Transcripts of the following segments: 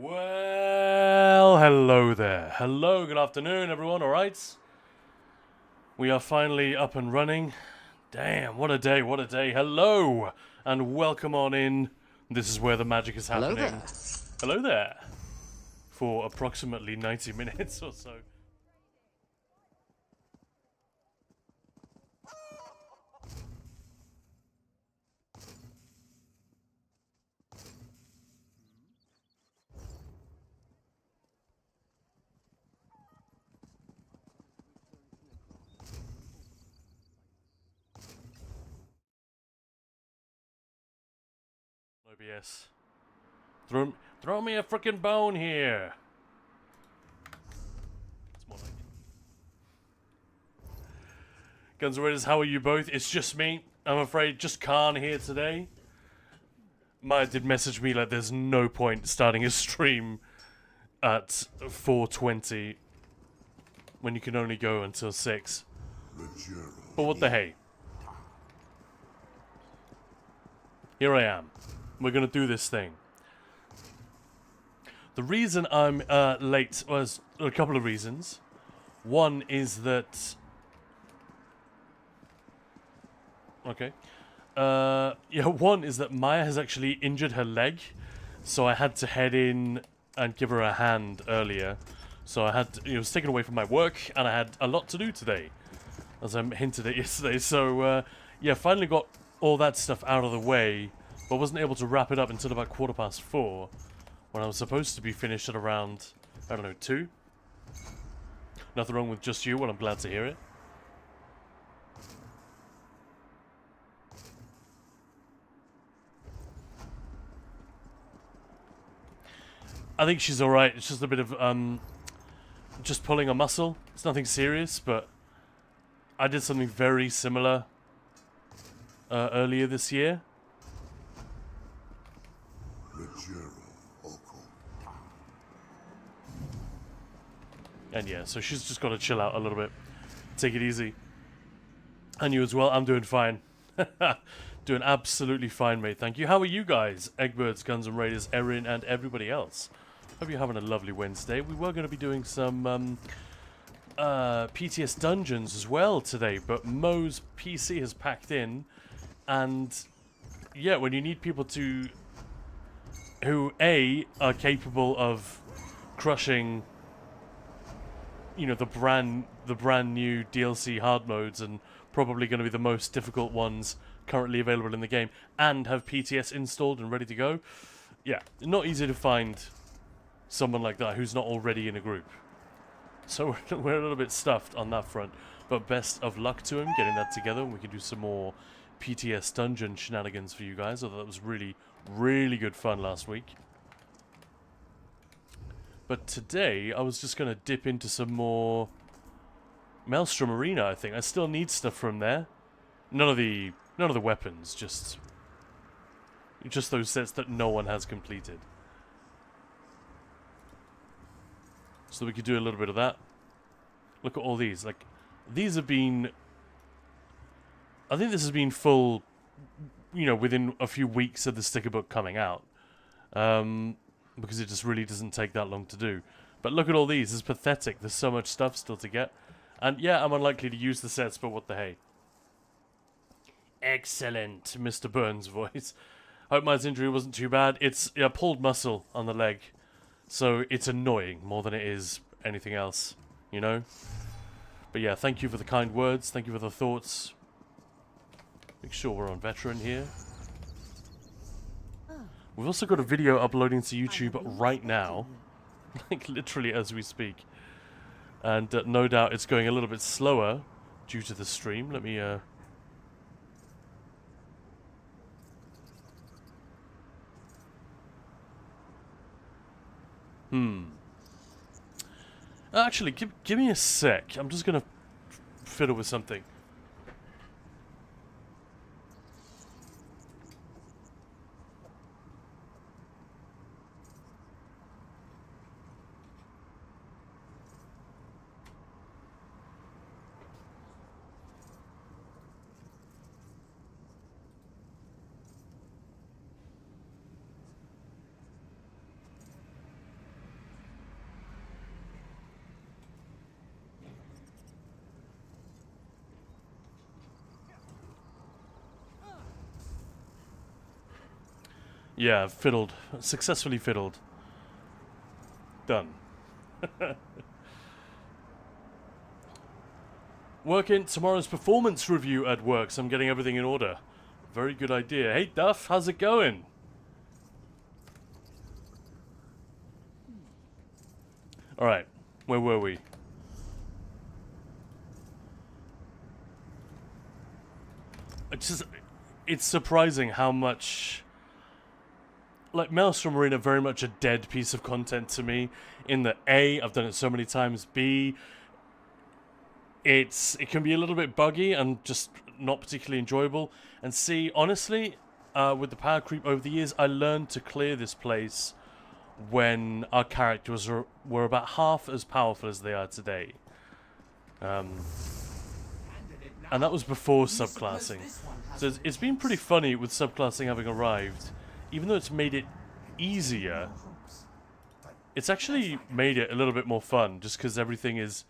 Well, hello there. Hello, good afternoon, everyone, alright? We are finally up and running. Damn, what a day, what a day. Hello, and welcome on in. This is where the magic is happening. Hello there. Hello there. For approximately 90 minutes or so. OBS. Throw me a frickin' bone here. It's more like it. Guns and Raiders, how are you both? It's just me. I'm afraid just Khan here today. Maya did message me like there's no point starting a stream at 4:20 when you can only go until 6. But what the hey? Here I am. We're gonna do this thing. The reason I'm late was a couple of reasons. One is that... Okay. Yeah, one is that Maya has actually injured her leg, so I had to head in and give her a hand earlier. So I had to, it was taken away from my work, and I had a lot to do today, as I hinted at yesterday. So yeah, finally got all that stuff out of the way, but wasn't able to wrap it up until about 4:15, when I was supposed to be finished at around, I don't know, 2. Nothing wrong with just you. Well, I'm glad to hear it. I think she's alright. It's just a bit of, just pulling a muscle. It's nothing serious, but I did something very similar earlier this year. And yeah, so she's just got to chill out a little bit. Take it easy. And you as well. I'm doing fine. Doing absolutely fine, mate. Thank you. How are you guys? Eggbirds, Guns and Raiders, Erin, and everybody else. Hope you're having a lovely Wednesday. We were going to be doing some PTS dungeons as well today, but Mo's PC has packed in, and yeah, when you need people to who A are capable of crushing, you know, the brand new DLC hard modes, and probably going to be the most difficult ones currently available in the game, and have PTS installed and ready to go. Yeah, not easy to find someone like that who's not already in a group. So we're a little bit stuffed on that front, but best of luck to him getting that together, and we can do some more PTS dungeon shenanigans for you guys. Although that was really, really good fun last week. But today I was just going to dip into some more Maelstrom Arena. I think I still need stuff from there. None of the weapons, just those sets that no one has completed. So we could do a little bit of that. Look at all these. Like, these have been... I think this has been full, you know, within a few weeks of the sticker book coming out. Because it just really doesn't take that long to do. But look at all these. It's pathetic. There's so much stuff still to get. And yeah, I'm unlikely to use the sets, but what the hey. Excellent, Mr. Burns' voice. Hope my injury wasn't too bad. It's a pulled muscle on the leg. So it's annoying more than it is anything else, you know? But yeah, thank you for the kind words. Thank you for the thoughts. Make sure we're on veteran here. We've also got a video uploading to YouTube right now. Like literally as we speak. And no doubt it's going a little bit slower due to the stream. Let me... Actually, give me a sec. I'm just gonna fiddle with something. Yeah, fiddled. Successfully fiddled. Done. Working tomorrow's performance review at work, so I'm getting everything in order. Very good idea. Hey Duff, how's it going? Alright, where were we? It's surprising how much... Like, Maelstrom Arena, very much a dead piece of content to me. In that, A, I've done it so many times. B, it can be a little bit buggy and just not particularly enjoyable. And C, honestly, with the power creep over the years, I learned to clear this place when our characters were about half as powerful as they are today. And that was before subclassing. So it's been pretty funny with subclassing having arrived. Even though it's made it easier, it's actually made it a little bit more fun, just because everything is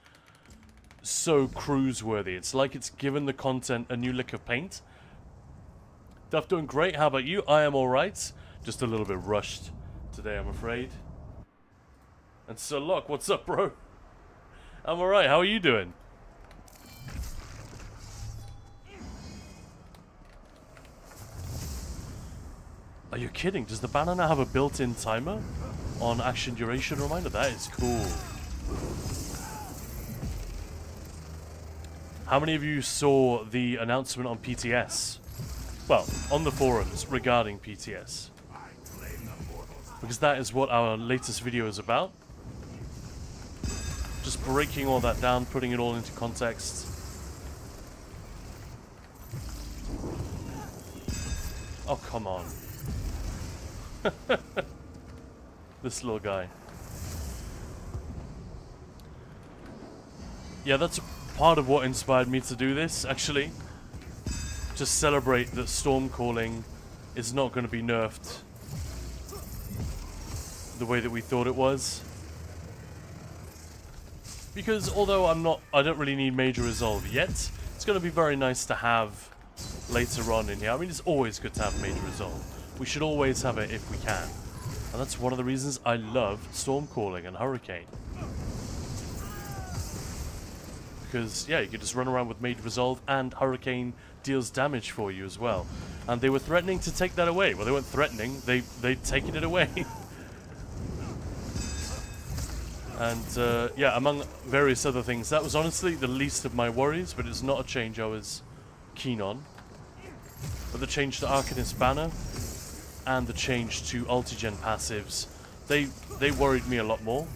so cruise-worthy. It's like it's given the content a new lick of paint. Duff doing great. How about you? I am alright. Just a little bit rushed today, I'm afraid. And Sir Locke, what's up, bro? I'm alright. How are you doing? Are you kidding? Does the banner now have a built-in timer on action duration reminder? That is cool. How many of you saw the announcement on PTS? Well, on the forums regarding PTS. Because that is what our latest video is about. Just breaking all that down, putting it all into context. Oh, come on. This little guy. Yeah, that's part of what inspired me to do this, actually. Just celebrate that storm calling is not going to be nerfed the way that we thought it was. Because although I don't really need major resolve yet, it's going to be very nice to have later on in here. I mean, it's always good to have major resolve. We should always have it if we can. And that's one of the reasons I love storm calling and hurricane. Because, yeah, you can just run around with major resolve and hurricane deals damage for you as well. And they were threatening to take that away. Well, they weren't threatening, they'd taken it away. And, yeah, among various other things, that was honestly the least of my worries, but it's not a change I was keen on. But the change to Arcanist Banner and the change to Ultigen passives, they worried me a lot more.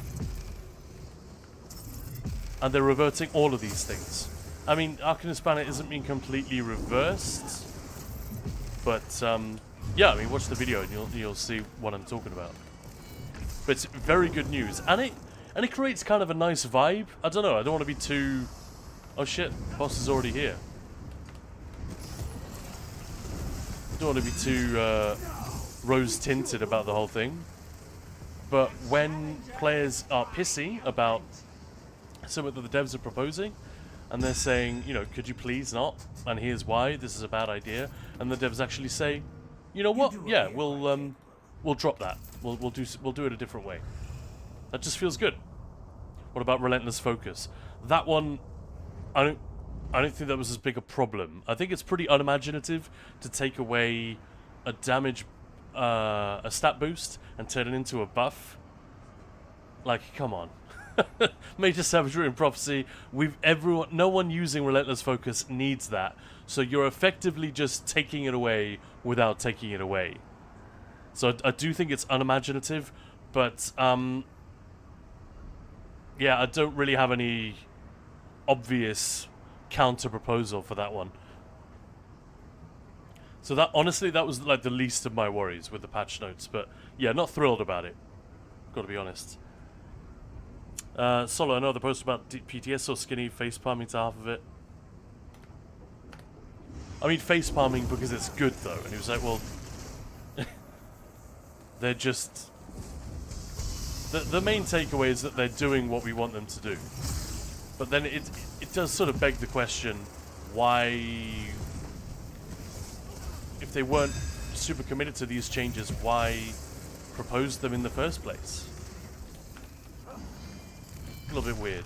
And they're reverting all of these things. I mean, Arcanist Banner isn't being completely reversed, but yeah, I mean, watch the video and you'll see what I'm talking about. But it's very good news, and it creates kind of a nice vibe. I don't know. I don't want to be too. Oh shit, boss is already here. I don't want to be too rose-tinted about the whole thing. But when players are pissy about something that the devs are proposing, and they're saying, you know, could you please not? And here's why. This is a bad idea. And the devs actually say, you know what? Yeah, we'll drop that. We'll do it a different way. That just feels good. What about Relentless Focus? That one, I don't think that was as big a problem. I think it's pretty unimaginative to take away a damage, a stat boost and turn it into a buff. Like, come on. Major Savagery and Prophecy, no one using Relentless Focus needs that. So you're effectively just taking it away without taking it away. So I do think it's unimaginative, but yeah, I don't really have any obvious counter proposal for that one. So that, honestly, that was like the least of my worries with the patch notes, but yeah, not thrilled about it. Gotta be honest. Solo, another post about PTS or Skinny face palming to half of it. I mean, face palming because it's good though, and he was like, well, they're just. The main takeaway is that they're doing what we want them to do. But then it does sort of beg the question, why, if they weren't super committed to these changes, why propose them in the first place? A little bit weird.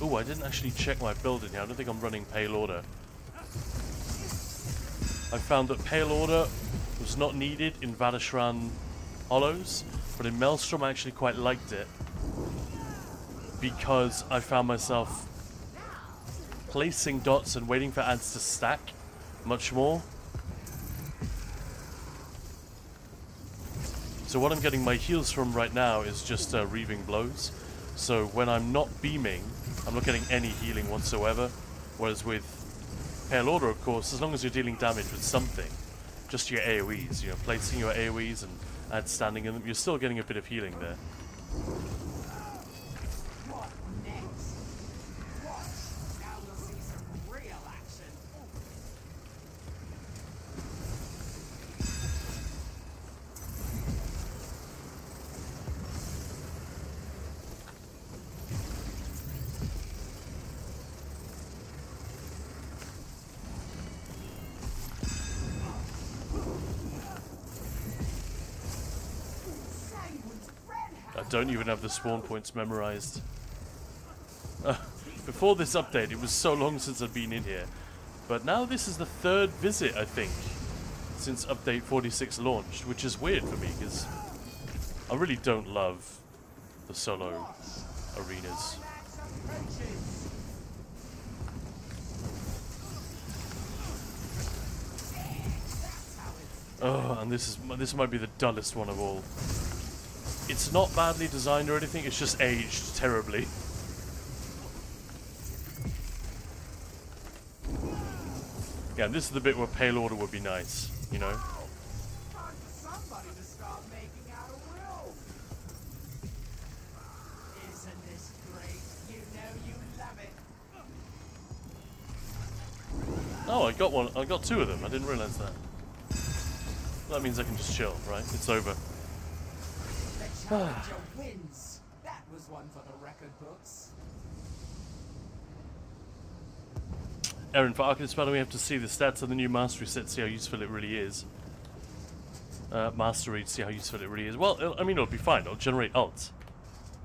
Oh, I didn't actually check my build in here. I don't think I'm running Pale Order. I found that Pale Order was not needed in Valishran Hollows, but in Maelstrom I actually quite liked it because I found myself placing dots and waiting for ads to stack much more. So what I'm getting my heals from right now is just reaving blows. So when I'm not beaming, I'm not getting any healing whatsoever. Whereas with Pale Order, of course, as long as you're dealing damage with something, just your AoEs, you know, placing your AoEs and ads standing in them, you're still getting a bit of healing there. I don't even have the spawn points memorized. Before this update, it was so long since I've been in here. But now this is the third visit, I think, since update 46 launched, which is weird for me, because I really don't love the solo arenas. Oh, and this might be the dullest one of all. It's not badly designed or anything, it's just aged terribly. Yeah, and this is the bit where Pale Order would be nice, you know? Oh, I got one. I got two of them. I didn't realize that. That means I can just chill, right? It's over. Wins. That was one for the record books. Aaron, for Arcanist Battle, we have to see the stats of the new Mastery set, see how useful it really is. Mastery, see how useful it really is. Well, I mean, it'll be fine. It'll generate ults.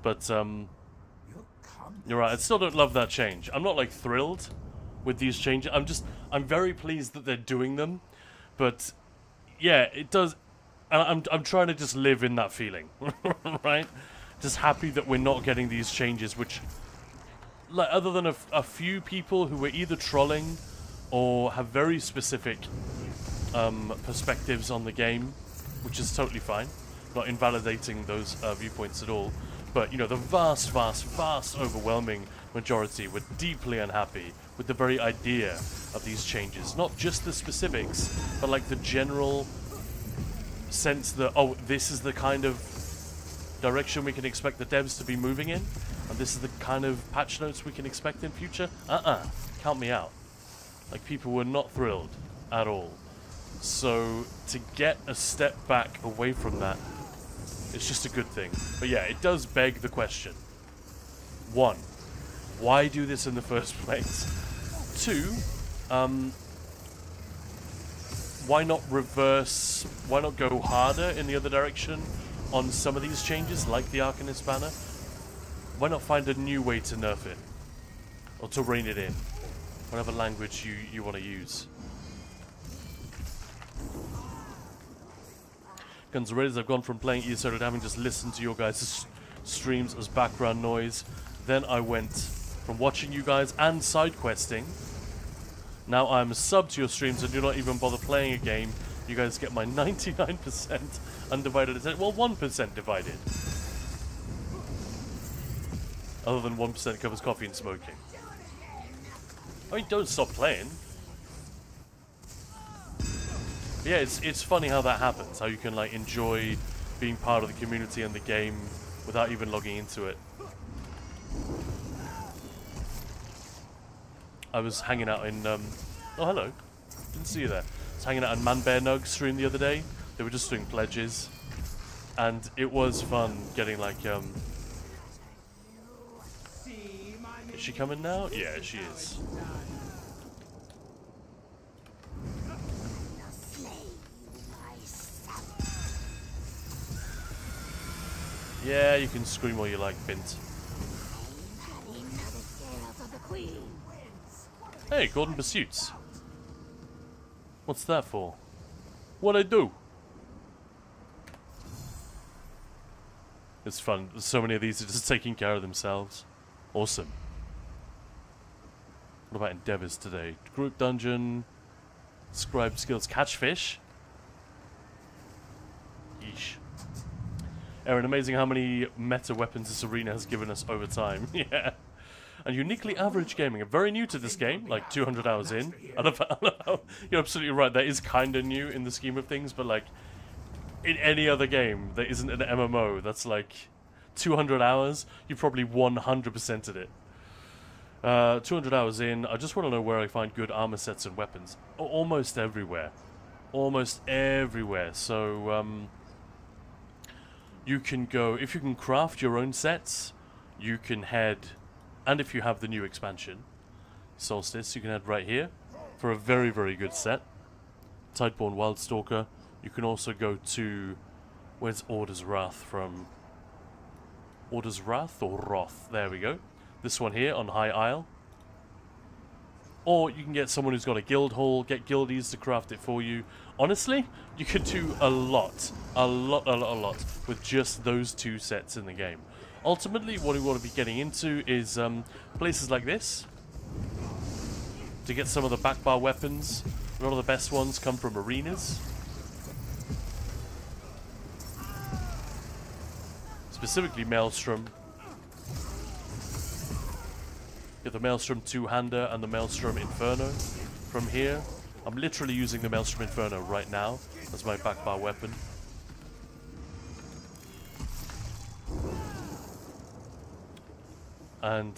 But, you're right. I still don't love that change. I'm not, like, thrilled with these changes. I'm very pleased that they're doing them. But, yeah, it does... I'm trying to just live in that feeling, right? Just happy that we're not getting these changes, which... like, other than a few people who were either trolling or have very specific perspectives on the game, which is totally fine, not invalidating those viewpoints at all, but, you know, the vast, overwhelming majority were deeply unhappy with the very idea of these changes. Not just the specifics, but, like, the general sense that, oh, this is the kind of direction we can expect the devs to be moving in, and this is the kind of patch notes we can expect in future. Count me out. Like, people were not thrilled at all. So to get a step back away from that, it's just a good thing. But yeah, it does beg the question. 1, why do this in the first place? 2, why not reverse, why not go harder in the other direction on some of these changes, like the Arcanist banner? Why not find a new way to nerf it? Or to rein it in? Whatever language you want to use. Guns N' Roses, I've gone from playing ESO to having just listened to your guys' streams as background noise. Then I went from watching you guys and side questing. Now I'm a sub to your streams and do not even bother playing a game. You guys get my 99% undivided attention. Well, 1% divided. Other than 1% covers coffee and smoking. I mean, don't stop playing. But yeah, it's funny how that happens. How you can, like, enjoy being part of the community and the game without even logging into it. I was hanging out in, oh, hello. Didn't see you there. I was hanging out in Man Bear Nug's stream the other day. They were just doing pledges. And it was fun getting, like, Is she coming now? Yeah, she is. Yeah, you can scream all you like, Bint. Hey, Gordon Pursuits. What's that for? What'd I do? It's fun. There's so many of these are just taking care of themselves. Awesome. What about endeavors today? Group dungeon. Scribe skills. Catch fish. Yeesh. Aaron, amazing how many meta weapons this arena has given us over time. Yeah. And uniquely average gaming. I'm very new to this game, like 200 hours in. I love how you're absolutely right. That is kind of new in the scheme of things, but like in any other game that isn't an MMO, that's like 200 hours. You probably 100%ed it. 200 hours in. I just want to know where I find good armor sets and weapons. Almost everywhere. Almost everywhere. So you can go, if you can craft your own sets, you can head. And if you have the new expansion, Solstice, you can head right here for a very, very good set. Tideborn Wildstalker. You can also go to... Where's Order's Wrath from? Order's Wrath or Wrath? There we go. This one here on High Isle. Or you can get someone who's got a guild hall, get guildies to craft it for you. Honestly, you could do a lot with just those two sets in the game. Ultimately, what we want to be getting into is places like this to get some of the backbar weapons. A lot of the best ones come from arenas. Specifically Maelstrom. Get the Maelstrom two-hander and the Maelstrom Inferno from here. I'm literally using the Maelstrom Inferno right now as my backbar weapon. And,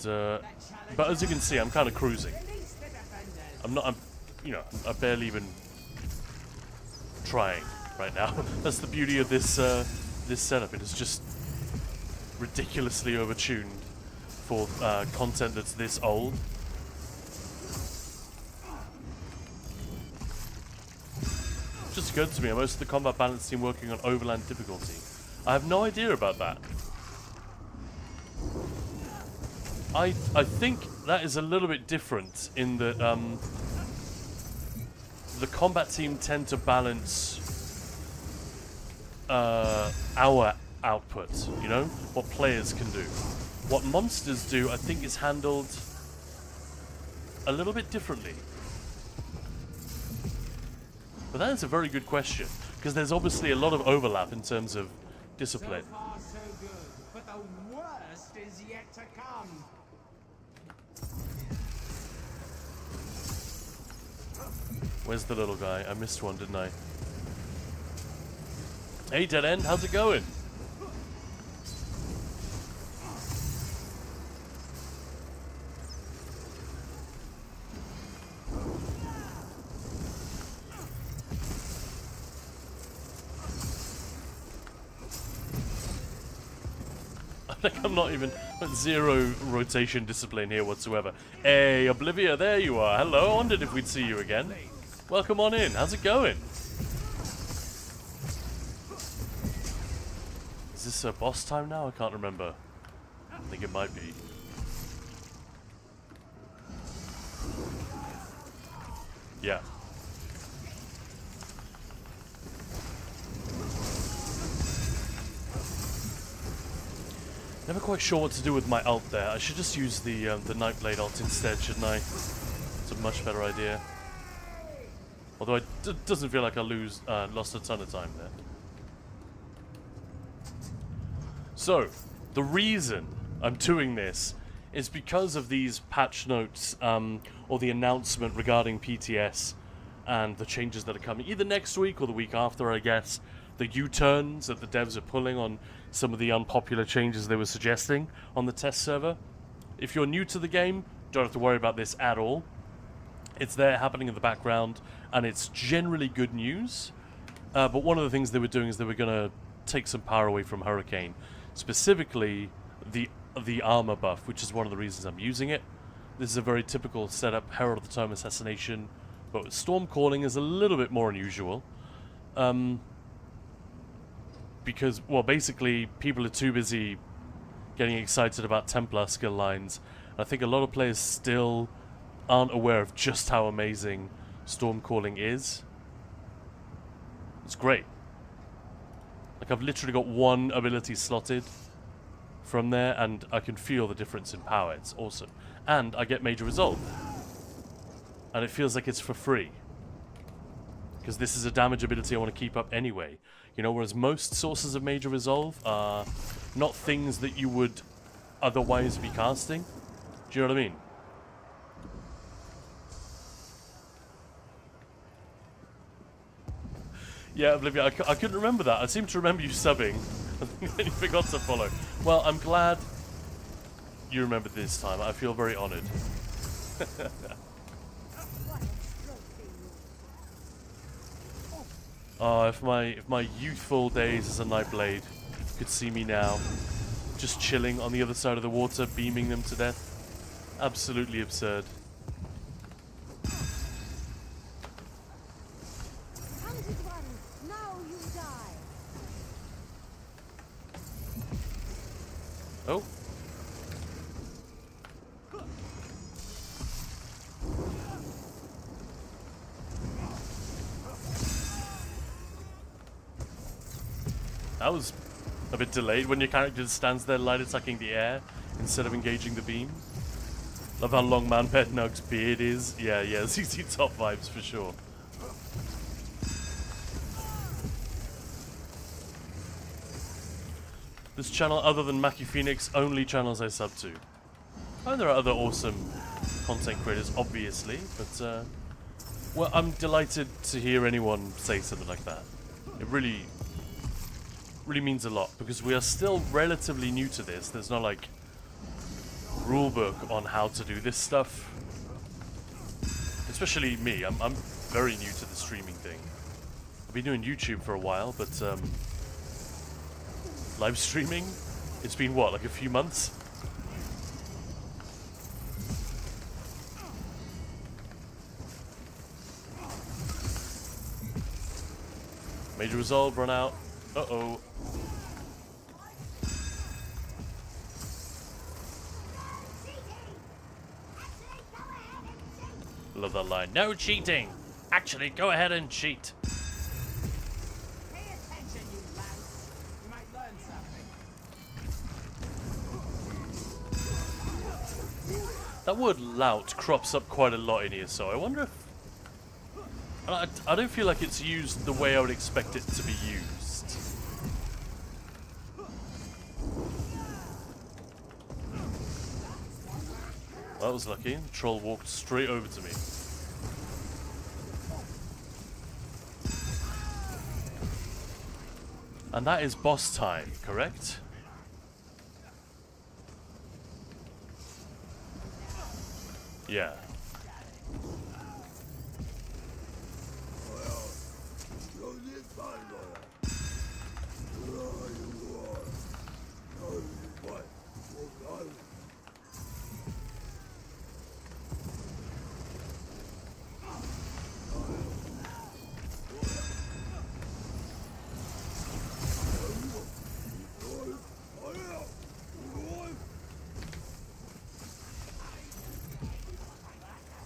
but as you can see, I'm kind of cruising. I'm barely even trying right now. That's the beauty of this, this setup. It is just ridiculously overtuned for content that's this old. Just occurred to me, most of the combat balance team working on overland difficulty. I have no idea about that. I think that is a little bit different in that the combat team tend to balance our output, you know, what players can do. What monsters do, I think, is handled a little bit differently. But that is a very good question, because there's obviously a lot of overlap in terms of discipline. So far, so good, but the worst is yet to come. Where's the little guy? I missed one, didn't I? Hey, Dead End, how's it going? Like I'm not even at zero rotation discipline here whatsoever. Hey, Oblivia, there you are. Hello, I wondered if we'd see you again. Welcome on in. How's it going? Is this boss time now? I can't remember. I think it might be. Yeah. Never quite sure what to do with my ult there. I should just use the Nightblade ult instead, shouldn't I? It's a much better idea. Although it doesn't feel like I lost a ton of time there. So, the reason I'm doing this is because of these patch notes, or the announcement regarding PTS and the changes that are coming, either next week or the week after, I guess. The U-turns that the devs are pulling on some of the unpopular changes they were suggesting on the test server. If you're new to the game, don't have to worry about this at all. It's there happening in the background, and it's generally good news. But one of the things they were doing is they were going to take some power away from Hurricane. Specifically, the armor buff, which is one of the reasons I'm using it. This is a very typical setup, Herald of the Tome Assassination, but Storm Calling is a little bit more unusual. because, well, basically people are too busy getting excited about Templar skill lines. I think a lot of players still aren't aware of just how amazing Storm Calling is. It's great. Like, I've literally got one ability slotted from there, and I can feel the difference in power. It's awesome. And I get Major Resolve. And it feels like it's for free. Because this is a damage ability I want to keep up anyway. You know, whereas most sources of Major Resolve are not things that you would otherwise be casting. Do you know what I mean? Yeah, Olivia, I couldn't remember that. I seem to remember you subbing. And you forgot to follow. Well, I'm glad you remembered this time. I feel very honoured. Oh, if my youthful days as a Nightblade could see me now, just chilling on the other side of the water, beaming them to death. Absolutely absurd. Oh. That was a bit delayed when your character stands there light attacking the air instead of engaging the beam. Love how long Manpet Nug's beard is. Yeah, CC top vibes for sure. This channel, other than Mackie Phoenix, only channels I sub to. And there are other awesome content creators, obviously, but well, I'm delighted to hear anyone say something like that. It really means a lot, because we are still relatively new to this. There's no, like, rulebook on how to do this stuff. Especially me. I'm very new to the streaming thing. I've been doing YouTube for a while, but live streaming, it's been what, like a few months? Major Resolve, run out. Uh-oh. Love that line. No cheating! Actually, go ahead and cheat. Pay attention, you lads. You might learn something. That word lout crops up quite a lot in here, so I wonder if... I don't feel like it's used the way I would expect it to be used. Well, that was lucky. The troll walked straight over to me. And that is boss time, correct? Yeah.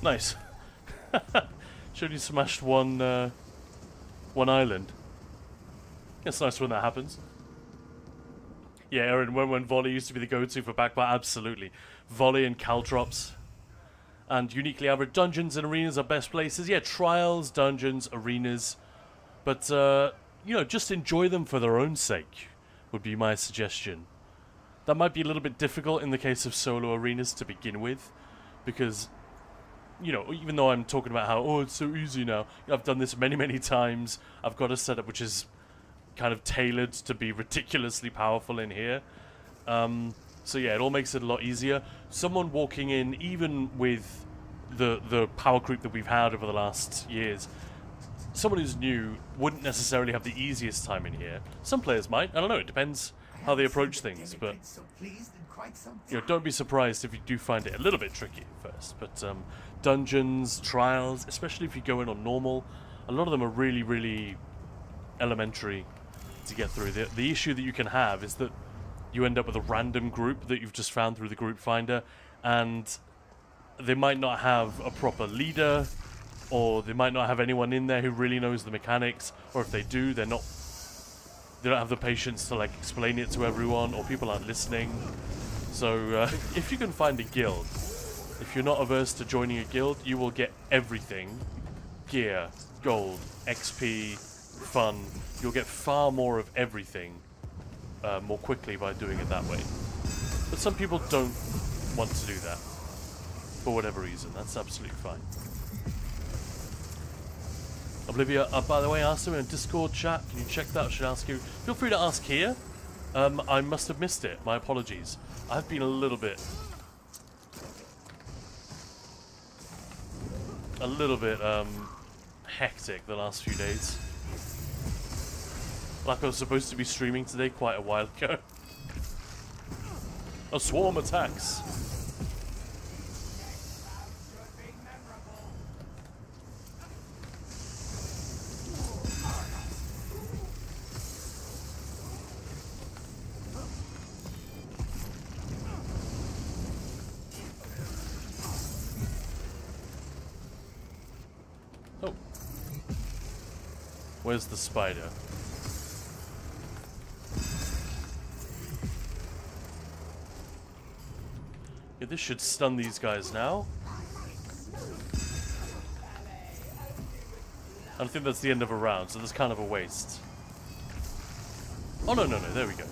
Nice. Should you smashed one island? It's nice when that happens. Yeah, Aaron, when volley used to be the go-to for backbar, absolutely. Volley and caltrops. And uniquely average dungeons and arenas are best places. Yeah, trials, dungeons, arenas. But, you know, just enjoy them for their own sake, would be my suggestion. That might be a little bit difficult in the case of solo arenas to begin with, because... you know, even though I'm talking about how, oh, it's so easy now, I've done this many, many times. I've got a setup which is kind of tailored to be ridiculously powerful in here. So yeah, it all makes it a lot easier. Someone walking in, even with the power creep that we've had over the last years, someone who's new wouldn't necessarily have the easiest time in here. Some players might. I don't know. It depends how they approach things, but you know, don't be surprised if you do find it a little bit tricky at first. But dungeons, trials, especially if you go in on normal, a lot of them are really, really elementary to get through. The issue that you can have is that you end up with a random group that you've just found through the group finder, and they might not have a proper leader, or they might not have anyone in there who really knows the mechanics, or if they do, they don't have the patience to like explain it to everyone, or people aren't listening. So if you can find a guild, if you're not averse to joining a guild, you will get everything: gear, gold, XP, fun. You'll get far more of everything more quickly by doing it that way. But some people don't want to do that for whatever reason. That's absolutely fine. Oblivia, by the way, asked him in a Discord chat. Can you check that? I should ask you. Feel free to ask here. I must have missed it. My apologies. I've been a little bit hectic the last few days. Like I was supposed to be streaming today quite a while ago. A swarm attacks. Oh. Where's the spider? Yeah, this should stun these guys now. I don't think that's the end of a round, so that's kind of a waste. Oh, no, there we go.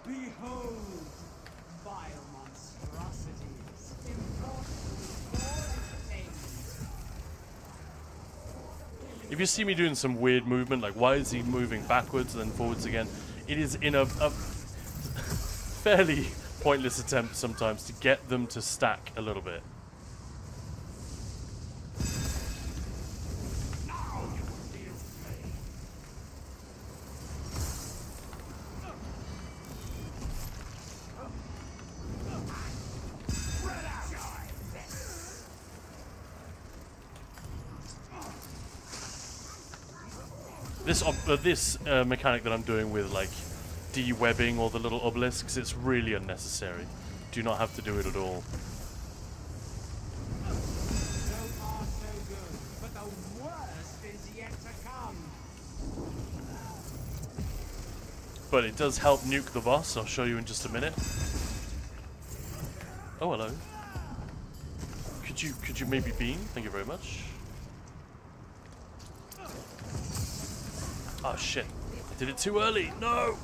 Behold, vile monstrosities, important for entertainment. If you see me doing some weird movement, like why is he moving backwards and then forwards again, it is in a fairly pointless attempt sometimes to get them to stack a little bit. This mechanic that I'm doing with like de-webbing all the little obelisks, it's really unnecessary. Do not have to do it at all. So far, so good, but the worst is yet to come. But it does help nuke the boss. I'll show you in just a minute. Oh, hello. Could you maybe beam? Thank you very much. Oh shit, I did it too early, no!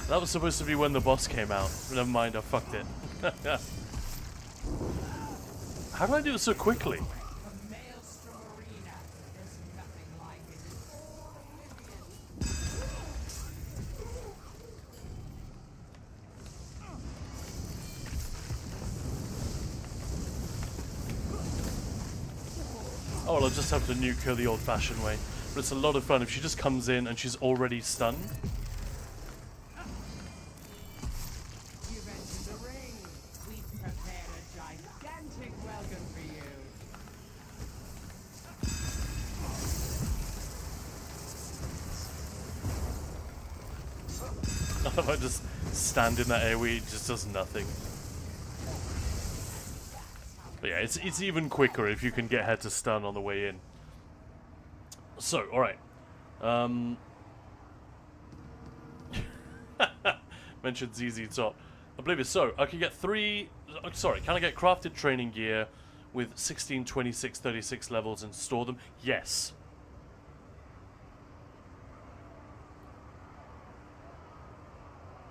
That was supposed to be when the boss came out. Never mind, I fucked it. How did I do it so quickly? The Maelstrom arena, there's nothing like Oh well, I'll just have to nuke her the old-fashioned way. But it's a lot of fun if she just comes in and she's already stunned. You've entered the ring. We've prepared a gigantic welcome for you. If I just stand in that AoE, it just does nothing. But yeah, it's even quicker if you can get her to stun on the way in. So, alright. Mentioned ZZ Top. I believe it's so. I can get can I get crafted training gear with 16, 26, 36 levels and store them? Yes.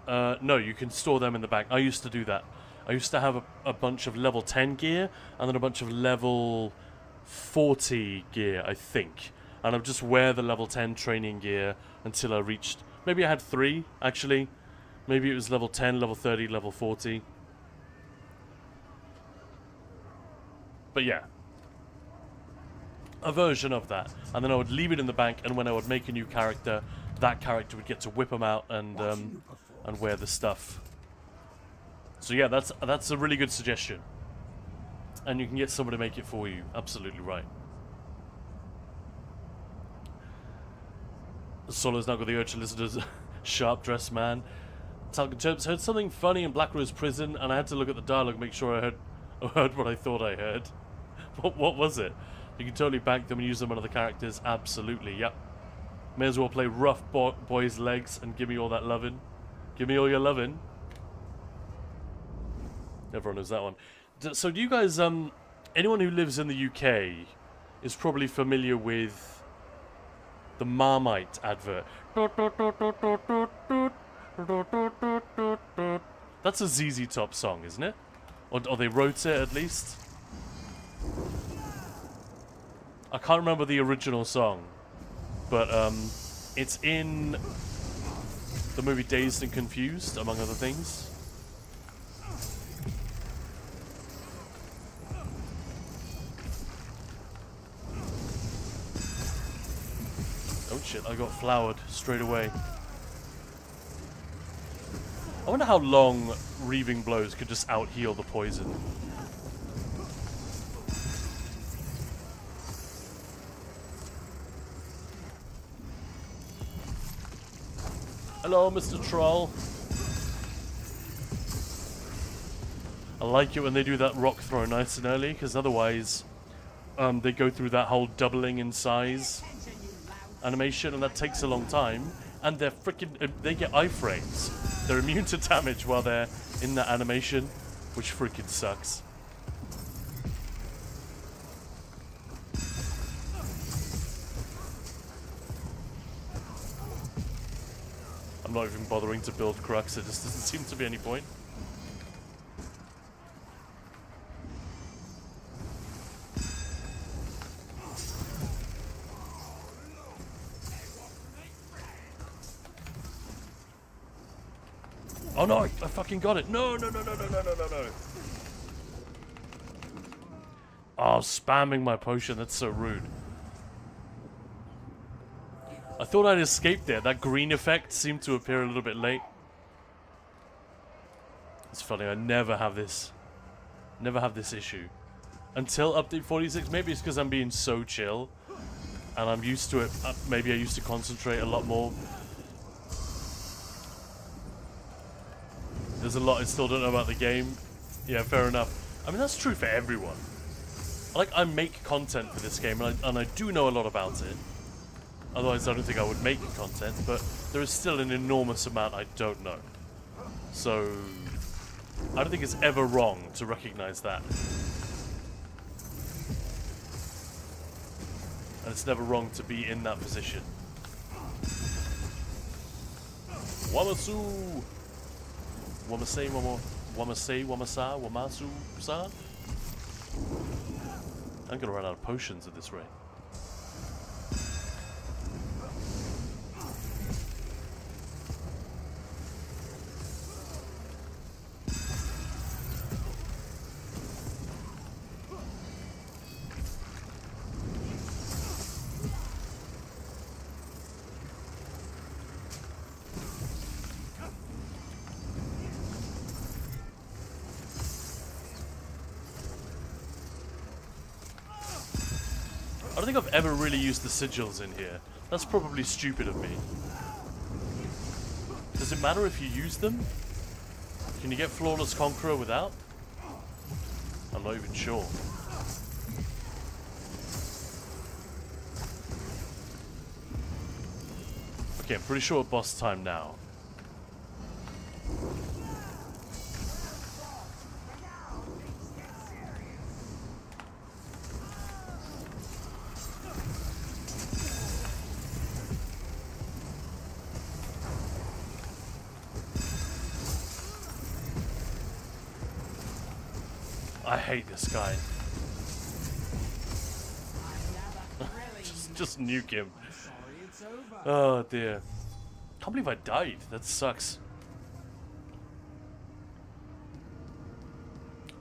No, you can store them in the bank. I used to do that. I used to have a bunch of level 10 gear and then a bunch of level 40 gear, I think. And I would just wear the level 10 training gear until I reached... Maybe I had 3, actually. Maybe it was level 10, level 30, level 40. But yeah. A version of that. And then I would leave it in the bank, and when I would make a new character, that character would get to whip them out and wear the stuff. So yeah, that's a really good suggestion. And you can get someone to make it for you. Absolutely right. Solo's now got the urge to listen to Sharp Dressed Man. Talcum Chirps heard something funny in Black Rose Prison, and I had to look at the dialogue, make sure I heard what I thought I heard. What was it? You can totally bank them and use them on other characters. Absolutely, yep. May as well play rough boys' legs and give me all that lovin'. Give me all your lovin'. Everyone knows that one. So do you guys, anyone who lives in the UK is probably familiar with the Marmite advert. That's a ZZ Top song, isn't it? Or they wrote it, at least. I can't remember the original song, but it's in the movie Dazed and Confused, among other things. Oh shit, I got flowered straight away. I wonder how long Reaving Blows could just out-heal the poison. Hello, Mr. Troll. I like it when they do that rock throw nice and early, because otherwise they go through that whole doubling in size animation, and that takes a long time. And they're freaking, they get iframes. They're immune to damage while they're in that animation, which freaking sucks. I'm not even bothering to build Crux, it just doesn't seem to be any point. Oh no, I fucking got it. No. Oh, spamming my potion, that's so rude. I thought I'd escaped there. That green effect seemed to appear a little bit late. It's funny, I never have this issue. Until update 46, maybe it's because I'm being so chill. And I'm used to it. Maybe I used to concentrate a lot more. There's a lot I still don't know about the game. Yeah, fair enough. I mean, that's true for everyone. I make content for this game, and I do know a lot about it. Otherwise, I don't think I would make content, but there is still an enormous amount I don't know. So, I don't think it's ever wrong to recognize that. And it's never wrong to be in that position. Wamasu! Wamasei, Wamasei, Wamasa, Wamasu, Sa? I'm gonna run out of potions at this rate. I don't think I've ever really used the sigils in here. That's probably stupid of me. Does it matter if you use them? Can you get Flawless Conqueror without? I'm not even sure. Okay, I'm pretty sure at boss time now. I hate this guy. just nuke him. Oh dear. Can't believe I died. That sucks.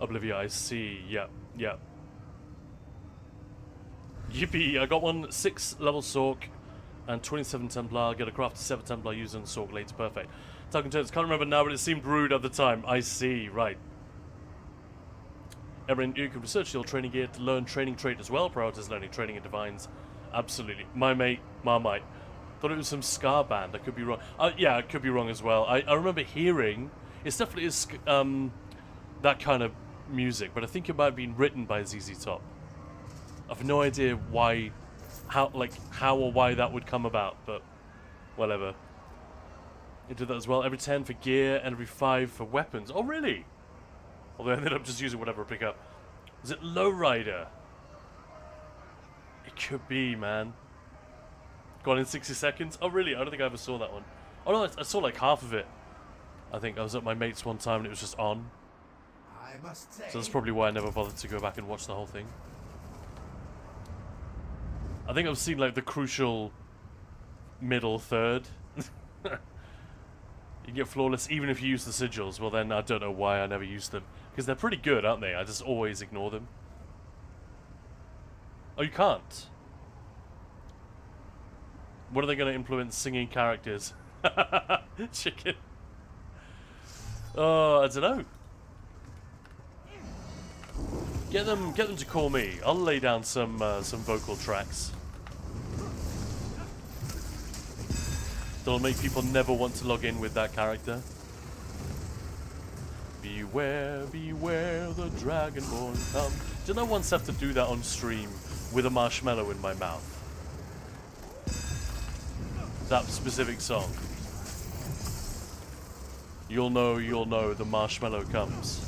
Oblivia, I see. Yep. Yippee, I got one 6 level Sork and 27 Templar. Get a craft 7 Templar using Sork later. Perfect. Talking to can't remember now, but it seemed rude at the time. I see, right. Erin, you can research your training gear to learn training trait as well. Prioritize learning training and divines. Absolutely. My mate, Marmite. Thought it was some ska band. I could be wrong. Yeah, I could be wrong as well. I remember hearing... It definitely is that kind of music, but I think it might have been written by ZZ Top. I've no idea why... How or why that would come about, but... Whatever. You did that as well. Every 10 for gear and every 5 for weapons. Oh, really? Although I ended up just using whatever I pick up. Is it Lowrider? It could be, man. Gone in 60 seconds? Oh, really? I don't think I ever saw that one. Oh, no, I saw like half of it. I think I was at my mate's one time and it was just on. I must say, So that's probably why I never bothered to go back and watch the whole thing. I think I've seen like the crucial middle third. You can get flawless even if you use the sigils. Well, then I don't know why I never used them. Because they're pretty good, aren't they? I just always ignore them. Oh, you can't? What are they going to implement singing characters? Chicken. Oh, I don't know. Get them to call me. I'll lay down some vocal tracks. That'll make people never want to log in with that character. Beware, beware, the Dragonborn come. Didn't I once have to do that on stream with a marshmallow in my mouth? That specific song. You'll know, the marshmallow comes.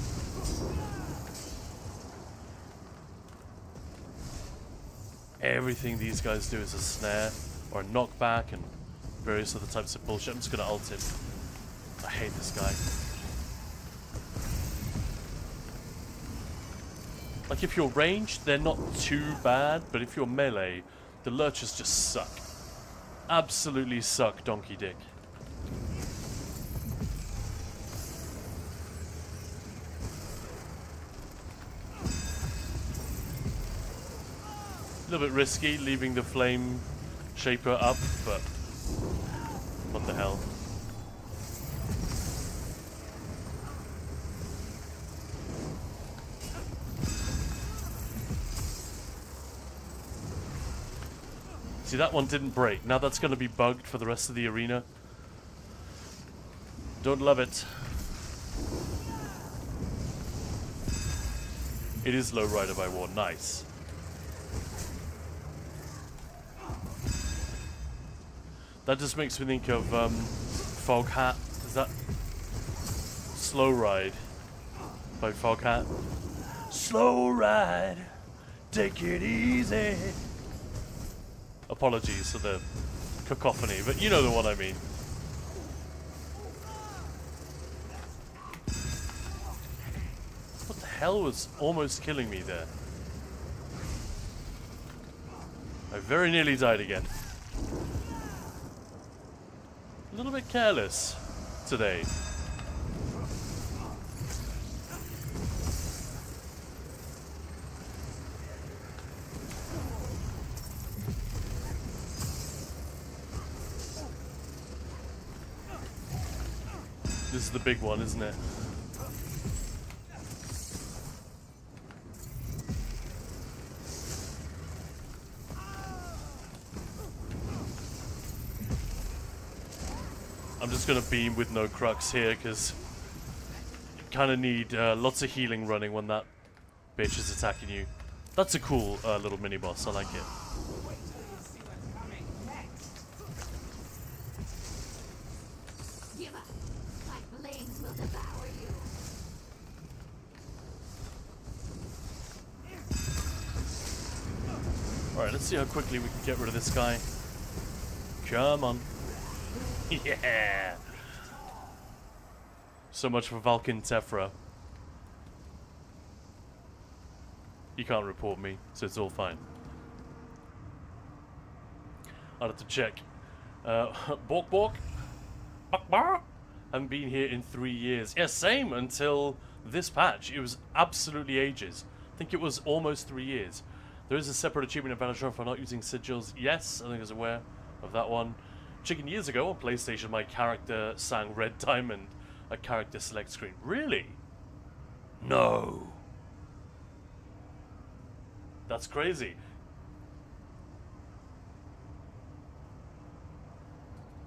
Everything these guys do is a snare or a knockback and various other types of bullshit. I'm just gonna ult him. I hate this guy. Like if you're ranged, they're not too bad, but if you're melee, the lurchers just suck. Absolutely suck, donkey dick. A little bit risky leaving the flame shaper up, but what the hell. See, that one didn't break. Now that's going to be bugged for the rest of the arena. Don't love it. It is Lowrider by War. Nice. That just makes me think of Fog Hat. Is that Slow Ride by Fog Hat? Slow ride, take it easy. Apologies for the cacophony, but you know the one I mean. What the hell was almost killing me there? I very nearly died again. A little bit careless today. This is the big one, isn't it? I'm just gonna beam with no crux here because you kind of need lots of healing running when that bitch is attacking you. That's a cool little mini boss. I like it. wait till you see what's coming next. Give up. My flames will devour you. Alright, let's see how quickly we can get rid of this guy. Come on. Yeah! So much for Valken Tefra. You can't report me, so it's all fine. I'll have to check. Bork Bork? Bark Bark? Haven't been here in 3 years. Yeah, same until this patch. It was absolutely ages. I think it was almost 3 years. There is a separate achievement in Maelstrom for not using sigils. Yes, I think I was aware of that one. Chicken, years ago on PlayStation, my character sang Red Diamond, a character select screen. Really? No. That's crazy.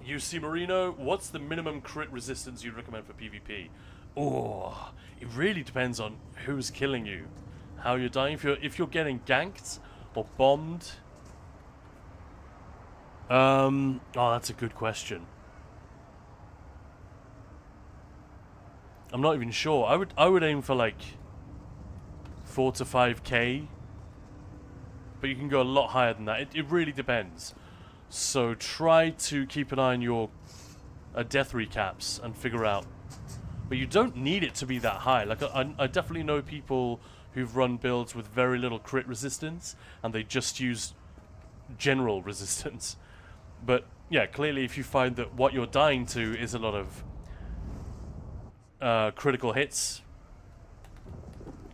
UC Marino, what's the minimum crit resistance you'd recommend for PvP? Oh, it really depends on who's killing you, how you're dying. If you're getting ganked or bombed. Oh, that's a good question. I'm not even sure. I would aim for like 4 to 5k, but you can go a lot higher than that. It really depends. So try to keep an eye on your death recaps and figure out. But you don't need it to be that high. Like I definitely know people who've run builds with very little crit resistance, and they just use general resistance. But yeah, clearly if you find that what you're dying to is a lot of critical hits,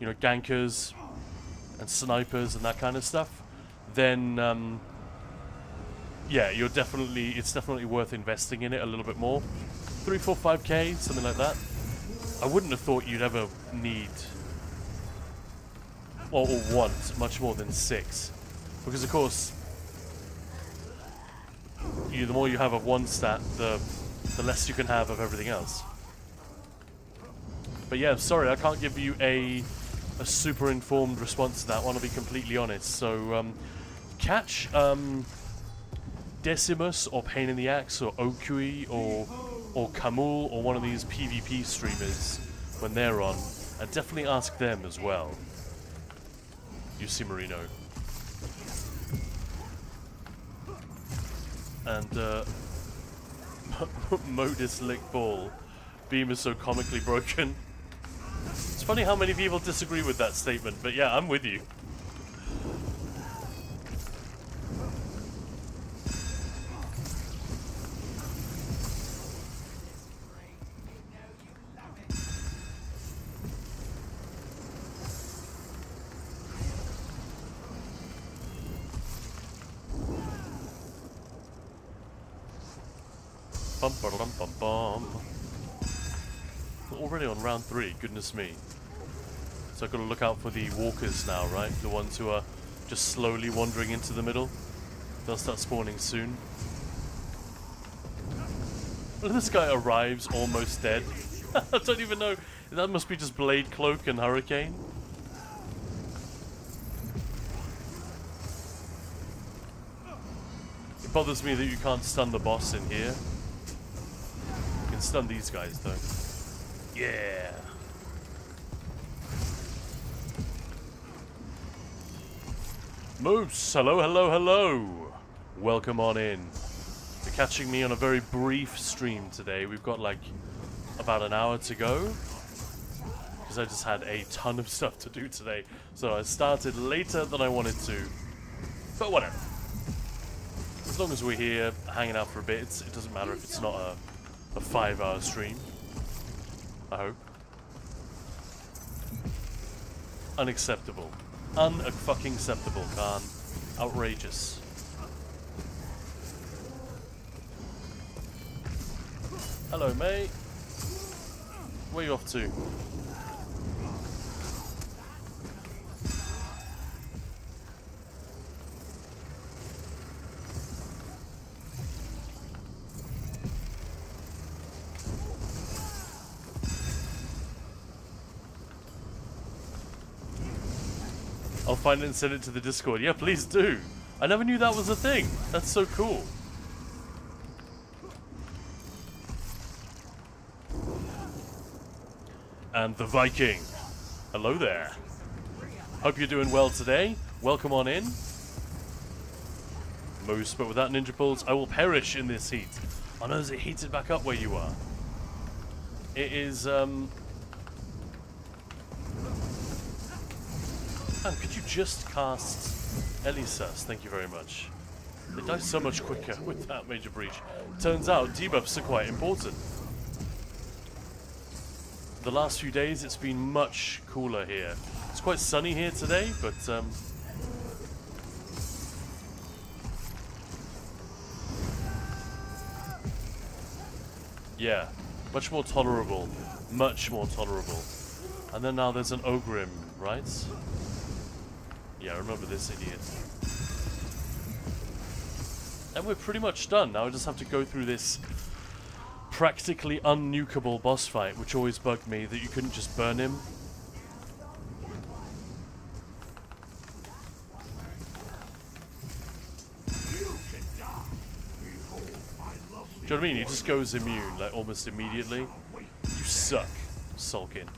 you know, gankers and snipers and that kind of stuff, then yeah, it's definitely worth investing in it a little bit more. 3, 4, 5k, something like that. I wouldn't have thought you'd ever need or want much more than 6, because of course, the more you have of one stat, the less you can have of everything else. But yeah, sorry, I can't give you a super informed response to that one, I'll be completely honest. So catch Decimus or Pain in the Axe or Okui or Kamul or one of these PvP streamers when they're on, and definitely ask them as well. UC Marino. And Modus Lick Ball. Beam is so comically broken. It's funny how many people disagree with that statement, but yeah, I'm with you. Bum, ba-dum, bum, bum. We're already on round 3, goodness me. So I've got to look out for the walkers now, right? The ones who are just slowly wandering into the middle. They'll start spawning soon. Well, this guy arrives almost dead. I don't even know. That must be just Blade Cloak and Hurricane. It bothers me that you can't stun the boss in here. You can stun these guys though. Yeah. Moose, hello, hello, hello. Welcome on in. You're catching me on a very brief stream today. We've got like about an hour to go, because I just had a ton of stuff to do today. So I started later than I wanted to. But whatever. As long as we're here hanging out for a bit, it doesn't matter if it's not a 5-hour stream. I hope. Unacceptable. Un-fucking acceptable, Khan. Outrageous. Hello, mate. Where are you off to? I'll find it and send it to the Discord. Yeah, please do. I never knew that was a thing. That's so cool. And the Viking. Hello there. Hope you're doing well today. Welcome on in. Moose, but without ninja pulls, I will perish in this heat. Oh no, is it heated back up where you are? It is, could you just cast Elisas? Thank you very much. They die so much quicker with that Major Breach. Turns out debuffs are quite important. The last few days it's been much cooler here. It's quite sunny here today, but Yeah, much more tolerable. Much more tolerable. And then now there's an Ogrim, right? Yeah, I remember this idiot. And we're pretty much done. Now I just have to go through this practically unnukable boss fight, which always bugged me that you couldn't just burn him. Do you know what I mean? He just goes immune, like, almost immediately. You suck, Sulkin.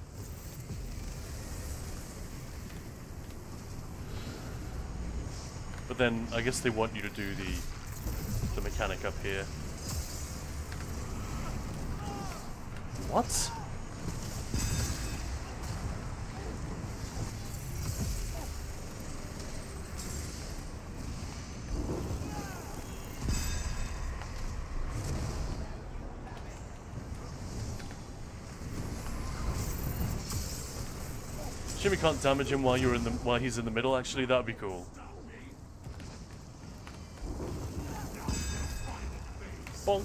But then, I guess they want you to do the mechanic up here. What? Shimmy can't damage him while he's in the middle. Actually, that'd be cool. Bonk.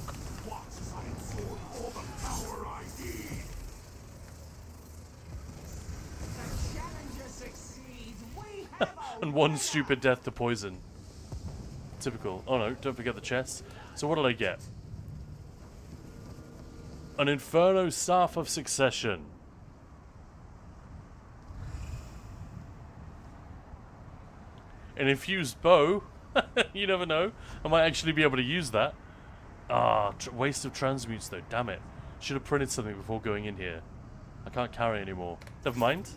And one stupid death to poison. Typical. Oh no, don't forget the chest. So what did I get? An Inferno Staff of Succession. An infused bow. You never know. I might actually be able to use that. Ah, waste of transmutes though. Damn it. Should have printed something before going in here. I can't carry anymore. Never mind.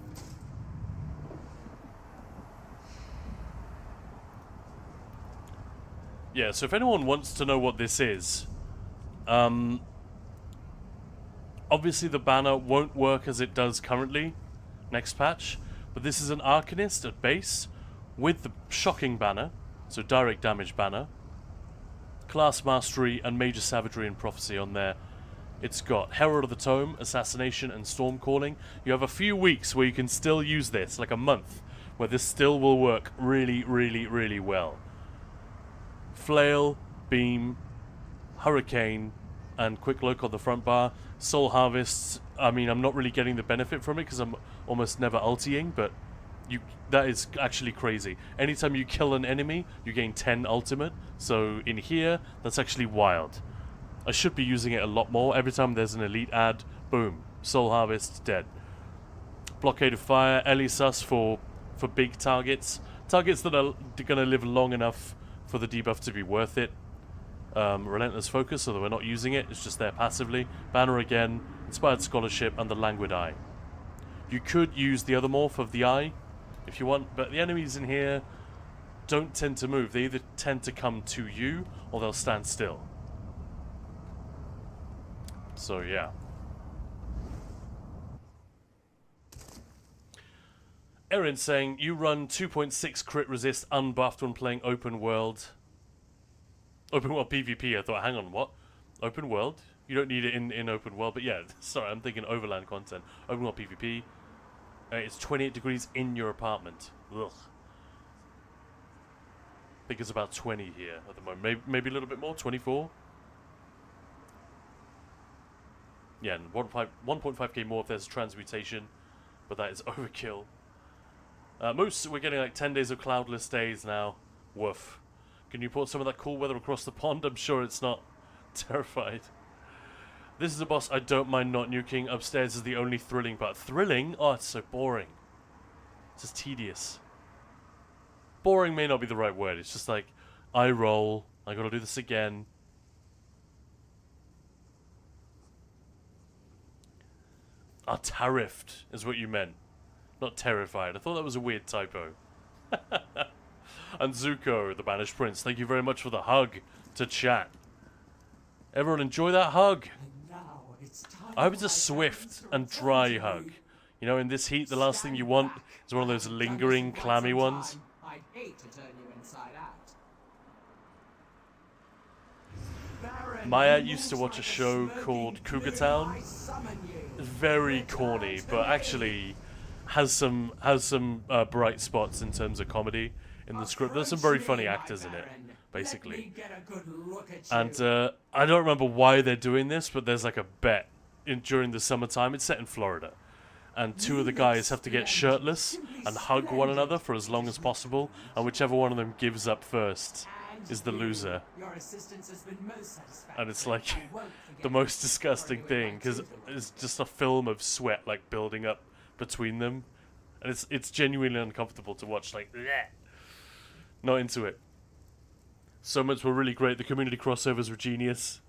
Yeah, so if anyone wants to know what this is, obviously the banner won't work as it does currently, next patch, but this is an Arcanist at base with the shocking banner, so direct damage banner, class mastery and major savagery and prophecy on there. It's got Herald of the Tome, Assassination and Storm Calling. You have a few weeks where you can still use this, like a month, where this still will work really, really, really well. Flail, Beam, Hurricane, and Quick Look on the front bar. Soul Harvests, I mean, I'm not really getting the benefit from it because I'm almost never ulting, but that is actually crazy. Anytime you kill an enemy, you gain 10 ultimate. So in here, that's actually wild. I should be using it a lot more. Every time there's an elite ad, boom, Soul Harvest, dead. Blockade of Fire, Elisus for big targets. Targets that are going to live long enough for the debuff to be worth it. Relentless Focus, although we're not using it, it's just there passively. Banner again, Inspired Scholarship, and the Languid Eye. You could use the other morph of the Eye if you want, but the enemies in here don't tend to move. They either tend to come to you, or they'll stand still. So, yeah. Erin saying, you run 2.6 crit resist unbuffed when playing open world. Open world PvP, I thought, hang on, what? Open world? You don't need it in open world, but yeah, sorry, I'm thinking overland content. Open world PvP. It's 28 degrees in your apartment. Ugh. I think it's about 20 here at the moment. Maybe a little bit more, 24. Yeah, and 1.5k more if there's transmutation, but that is overkill. Moose, we're getting like 10 days of cloudless days now. Woof. Can you put some of that cool weather across the pond? I'm sure it's not. Terrified. This is a boss I don't mind not nuking. Upstairs is the only thrilling part. Thrilling? Oh, it's so boring. It's just tedious. Boring may not be the right word. It's just like, I roll. I gotta do this again. Ah, tariffed is what you meant. Not terrified. I thought that was a weird typo. And Zuko, the Banished Prince, thank you very much for the hug to chat. Everyone enjoy that hug. I hope it's a swift and dry hug. You know, in this heat, the last thing you want is one of those lingering, clammy ones. I'd hate to turn you inside out. Maya used to watch a show called Cougar Town. Very corny, but actually has some bright spots in terms of comedy. in the script. There's some very funny actors in it, Let basically. me get a good look at And you. I don't remember why they're doing this, but there's like a bet during the summertime. It's set in Florida. And two of the guys have to get shirtless and hug one another for as long as possible. And whichever one of them gives up first is the loser. Your assistance has been most satisfactory. And it's like I won't forget the most disgusting thing, because it's just a film of sweat like building up between them. And it's genuinely uncomfortable to watch, like, bleh. Not into it. So much were really great. The community crossovers were genius.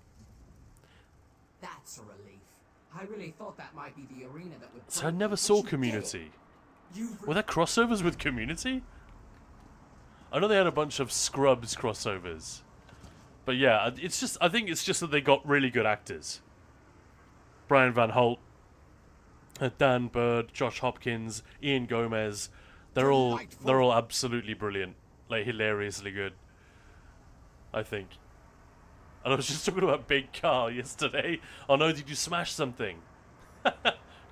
That's a relief. I really thought that might be the arena that would. So I never saw Community. Were there crossovers with Community? I know they had a bunch of Scrubs crossovers. But yeah, it's just, I think it's just that they got really good actors. Brian Van Holt, Dan Bird, Josh Hopkins, Ian Gomez. They're all absolutely brilliant. Like, hilariously good, I think. And I was just talking about Big Carl yesterday. Oh no, did you smash something?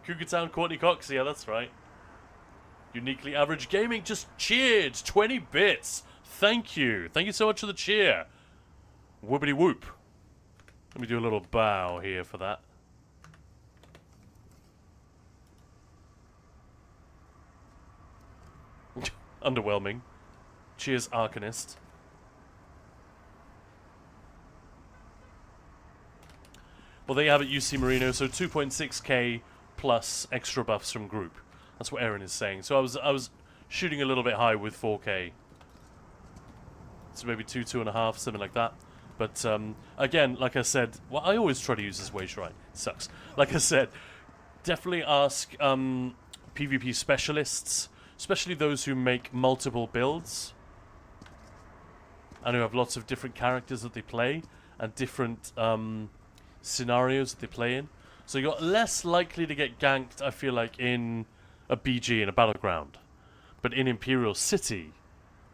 Cougar Town, Courtney Cox, yeah, that's right. Uniquely Average Gaming just cheered 20 bits. Thank you. Thank you so much for the cheer. Whoopity whoop. Let me do a little bow here for that. Underwhelming. Cheers, Arcanist. Well, there you have it, UC Marino. So 2.6k plus extra buffs from group. That's what Aaron is saying. So I was shooting a little bit high with 4k. So maybe 2.5, something like that. But again, like I said, well, I always try to use this wage right. It sucks. Like I said, definitely ask PvP specialists, especially those who make multiple builds and who have lots of different characters that they play and different scenarios that they play in. So you're less likely to get ganked, I feel like, in a BG, in a battleground. But in Imperial City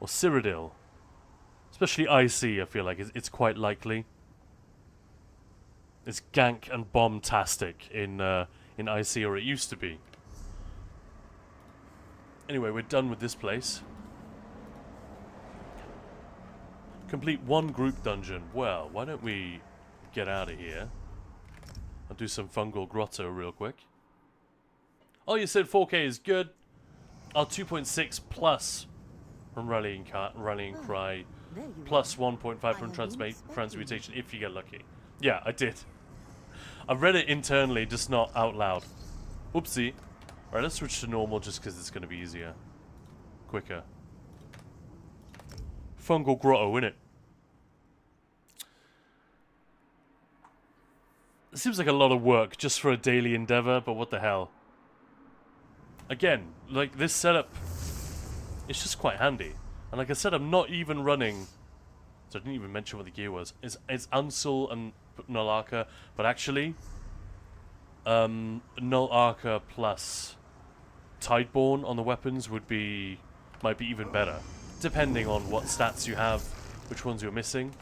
or Cyrodiil, especially IC, I feel like it's quite likely. It's gank and bomb-tastic in IC, or it used to be. Anyway, we're done with this place. Complete one group dungeon. Well, why don't we get out of here? I'll do some Fungal Grotto real quick. Oh, you said 4k is good. I'll 2.6 plus from Rallying Cry, plus 1.5 from Transmutation, if you get lucky. Yeah, I did. I read it internally, just not out loud. Oopsie. Alright, let's switch to normal just because it's going to be easier. Quicker. Fungal Grotto, innit? It seems like a lot of work just for a daily endeavor, but what the hell. Again, like, this setup, it's just quite handy. And like I said, I'm not even running... So I didn't even mention what the gear was. It's Unsul and Null Arca, but actually... Null Arca plus Tideborn on the weapons might be even better. Depending on what stats you have, which ones you're missing.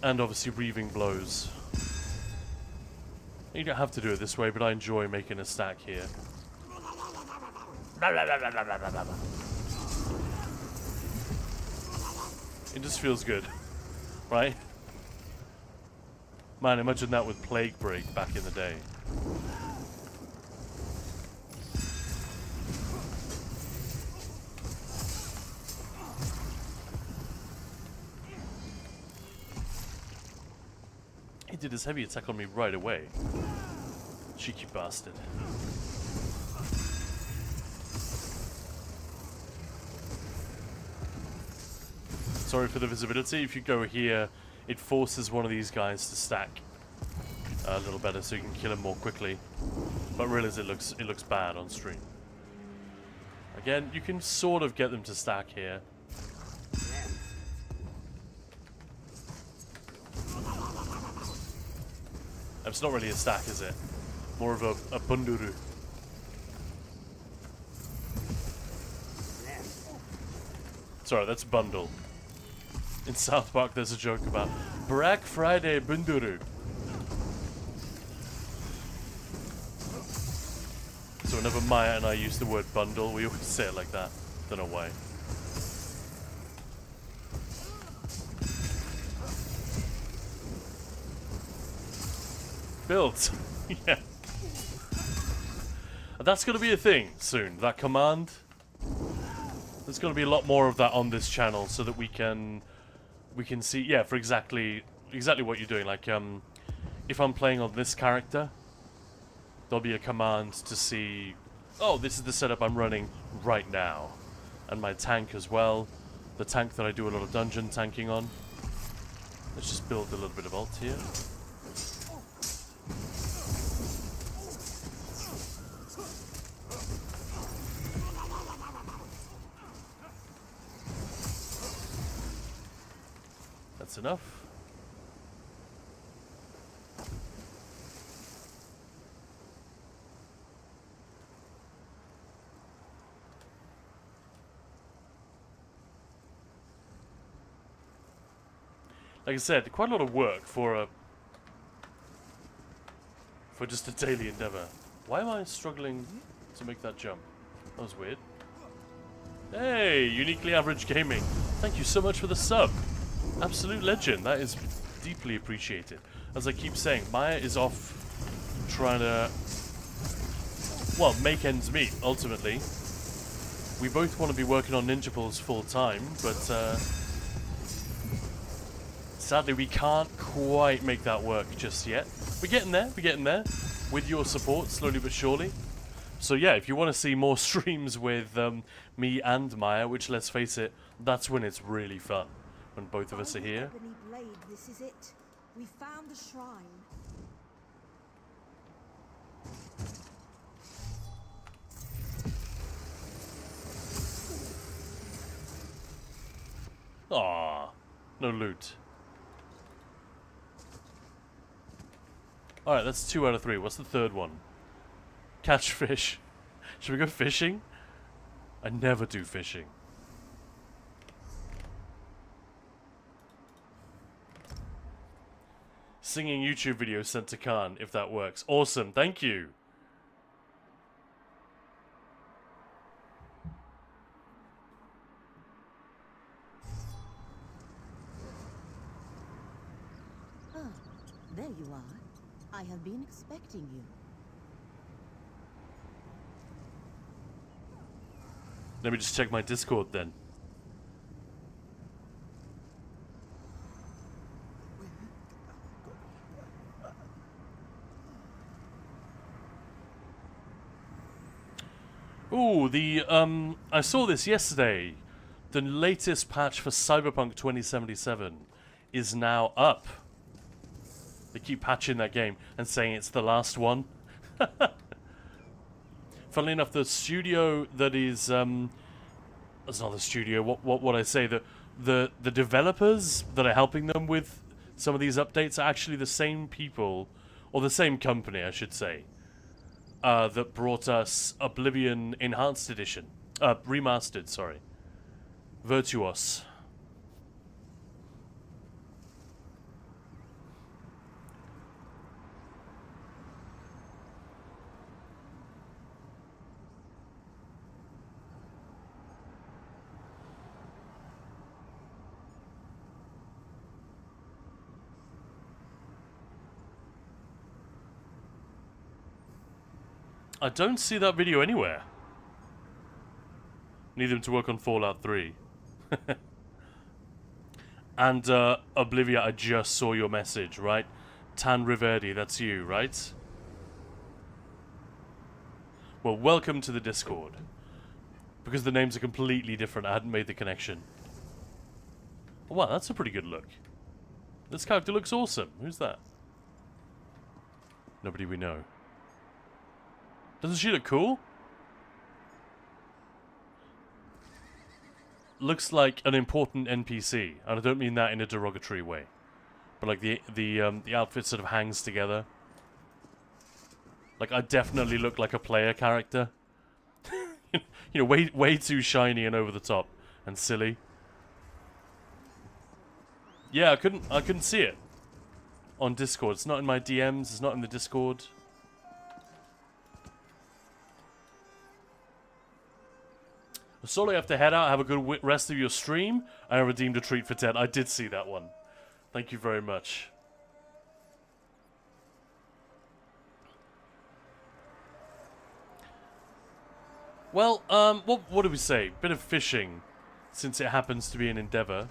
And obviously Reaving Blows. You don't have to do it this way, but I enjoy making a stack here. It just feels good, right? Man, imagine that with Plague Break back in the day. He did his heavy attack on me right away. Cheeky bastard. Sorry for the visibility. If you go here, it forces one of these guys to stack a little better so you can kill him more quickly. But realize it looks bad on stream. Again, you can sort of get them to stack here. It's not really a stack, is it? More of a bunduru. Sorry, that's bundle. In South Park, there's a joke about Black Friday Bunduru. So whenever Maya and I use the word bundle, we always say it like that. Don't know why. Built. Yeah. That's going to be a thing soon. That command. There's going to be a lot more of that on this channel, so that we can see. Yeah, for exactly what you're doing. Like, if I'm playing on this character, there'll be a command to see. Oh, this is the setup I'm running right now, and my tank as well. The tank that I do a lot of dungeon tanking on. Let's just build a little bit of ult here. That's enough. Like I said, quite a lot of work for just a daily endeavor. Why am I struggling to make that jump? That was weird. Hey, Uniquely Average Gaming. Thank you so much for the sub. Absolute legend. That is deeply appreciated. As I keep saying, Maya is off trying to, well, make ends meet, ultimately. We both want to be working on Ninja Pulls full time, but sadly we can't quite make that work just yet. We're getting there, with your support, slowly but surely. So yeah, if you want to see more streams with me and Maya, which, let's face it, that's when it's really fun. When both of us are here. Blade, this is it. We found the shrine. Aww, no loot. Alright, that's 2 out of 3. What's the third one? Catch fish. Should we go fishing? I never do fishing. Singing YouTube video sent to Khan, if that works. Awesome, thank you. Ah, there you are. I have been expecting you. Let me just check my Discord then. Ooh, I saw this yesterday. The latest patch for Cyberpunk 2077 is now up. They keep patching that game and saying it's the last one. Funnily enough, the studio that is that's not the studio. What would I say? The developers that are helping them with some of these updates are actually the same people, or the same company, I should say, that brought us Oblivion Enhanced Edition, remastered. Sorry, Virtuos. I don't see that video anywhere. Need them to work on Fallout 3. And Oblivia, I just saw your message, right? Tan Riverdi, that's you, right? Well, welcome to the Discord. Because the names are completely different, I hadn't made the connection. Oh, wow, that's a pretty good look. This character looks awesome. Who's that? Nobody we know. Doesn't she look cool? Looks like an important NPC, and I don't mean that in a derogatory way. But like the outfit sort of hangs together. Like I definitely look like a player character. You know, way too shiny and over the top and silly. Yeah, I couldn't see it on Discord. It's not in my DMs. It's not in the Discord. Sorry, I have to head out. Have a good rest of your stream. I redeemed a treat for Ted. I did see that one. Thank you very much. Well, what do we say? Bit of fishing, since it happens to be an endeavor.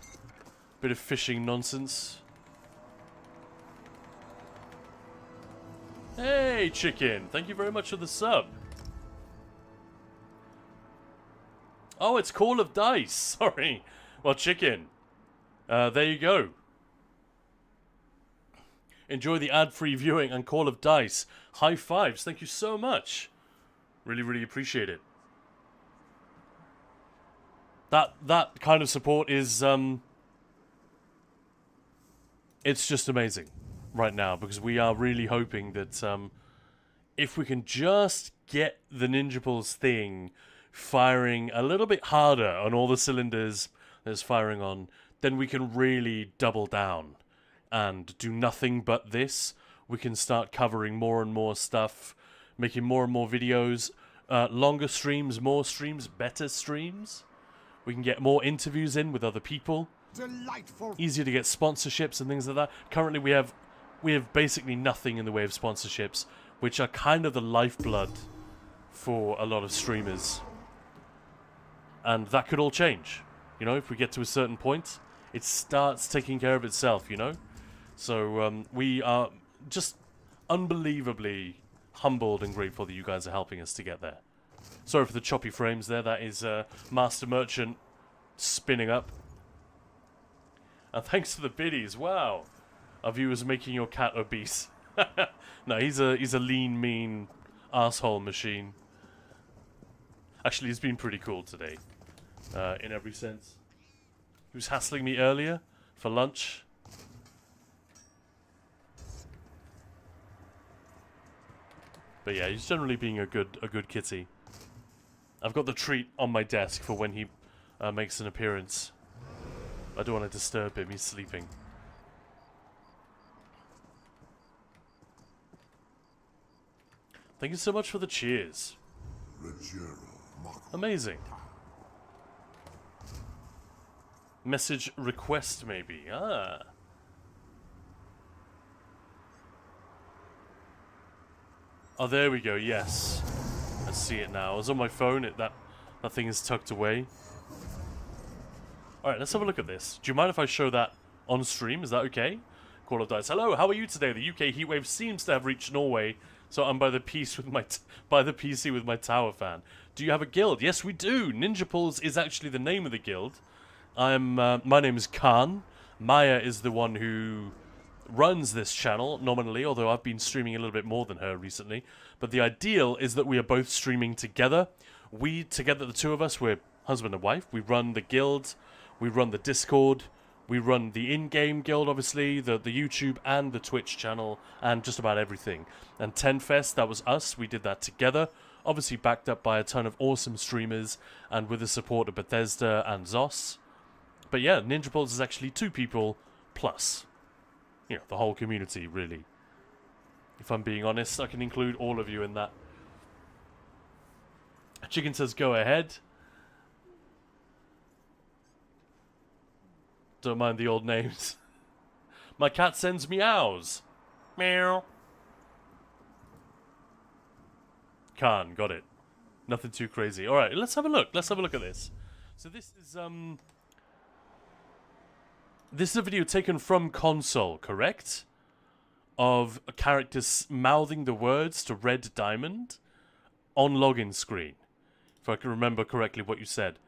Bit of fishing nonsense. Hey, chicken! Thank you very much for the sub. Oh, it's Call of Dice. Sorry. Well, chicken. There you go. Enjoy the ad-free viewing and Call of Dice. High fives. Thank you so much. Really, really appreciate it. That kind of support is it's just amazing right now, because we are really hoping that if we can just get the Ninja Pulse thing firing a little bit harder on all the cylinders that it's firing on, then we can really double down and do nothing but this. We can start covering more and more stuff, making more and more videos, longer streams, more streams, better streams. We can get more interviews in with other people. Delightful. Easier to get sponsorships and things like that. Currently, we have basically nothing in the way of sponsorships, which are kind of the lifeblood for a lot of streamers. And that could all change. You know, if we get to a certain point, it starts taking care of itself, you know? So we are just unbelievably humbled and grateful that you guys are helping us to get there. Sorry for the choppy frames there. That is Master Merchant spinning up. And thanks to the biddies. Wow. Our viewers making your cat obese. No, he's a lean, mean asshole machine. Actually, he's been pretty cool today. In every sense. He was hassling me earlier for lunch. But yeah, he's generally being a good kitty. I've got the treat on my desk for when he makes an appearance. I don't want to disturb him, he's sleeping. Thank you so much for the cheers. Amazing. Message request, maybe. Ah. Oh, there we go, yes. I see it now. I was on my phone, that thing is tucked away. Alright, let's have a look at this. Do you mind if I show that on stream? Is that okay? Call of Dice. Hello, how are you today? The UK heatwave seems to have reached Norway, so I'm by the PC with my tower fan. Do you have a guild? Yes, we do. Ninja Pulse is actually the name of the guild. My name is Khan. Maya is the one who runs this channel nominally, although I've been streaming a little bit more than her recently. But the ideal is that we are both streaming together. Together, the two of us, we're husband and wife. We run the guild, we run the Discord, we run the in-game guild, obviously, the YouTube and the Twitch channel, and just about everything. And 10fest, that was us. We did that together. Obviously backed up by a ton of awesome streamers, and with the support of Bethesda and Zos. But yeah, Ninja Pulse is actually 2 people plus. You know, the whole community, really. If I'm being honest, I can include all of you in that. Chicken says, go ahead. Don't mind the old names. My cat sends meows. Meow. Khan, got it. Nothing too crazy. Alright, let's have a look. Let's have a look at this. So this is a video taken from console, correct? Of a character mouthing the words to Red Diamond on login screen. If I can remember correctly what you said.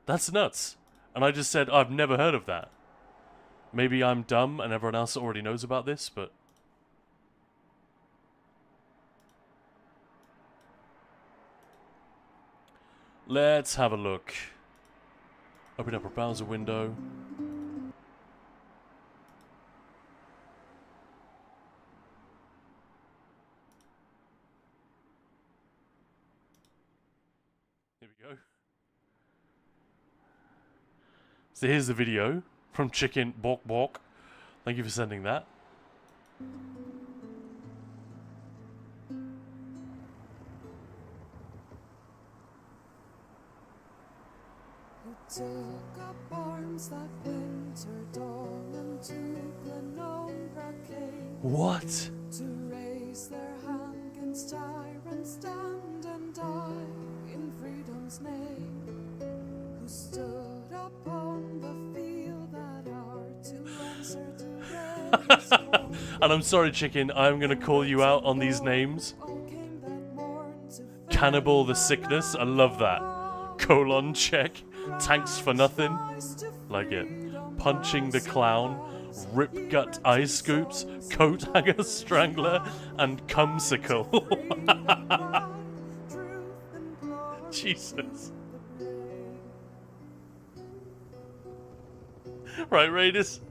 That's nuts. And I just said, I've never heard of that. Maybe I'm dumb and everyone else already knows about this, but... Let's have a look. Open up a browser window. Here we go. So here's the video from Chicken Bok Bok. Thank you for sending that. Took up arms that winter dawn and to Glenumbra came. What? To raise their hand against tyrants, stand and die in freedom's name. Who stood upon the field that hour to answer to raise call. And I'm sorry, Chicken, I'm gonna call you out on these names. All came that morn to Cannibal the Sickness, I love that. Colon check. Tanks for nothing. Like it. Punching the Clown. Rip Gut Ice Scoops. Coat Hanger Strangler. And Cumsicle. Jesus. Right, Raiders.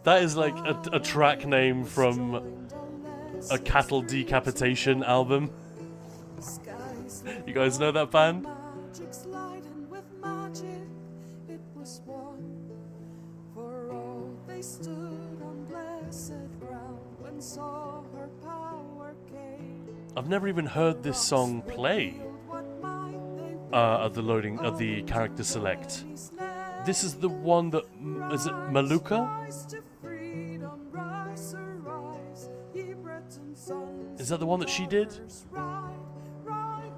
That is like a track name from a cattle decapitation album. You guys know that band? Magic's light and with magic it was won. For all they stood on blessed ground when saw her power came. I've never even heard this song play at the loading of the character select. This is the one that is it Maluka? Is that the one that she did?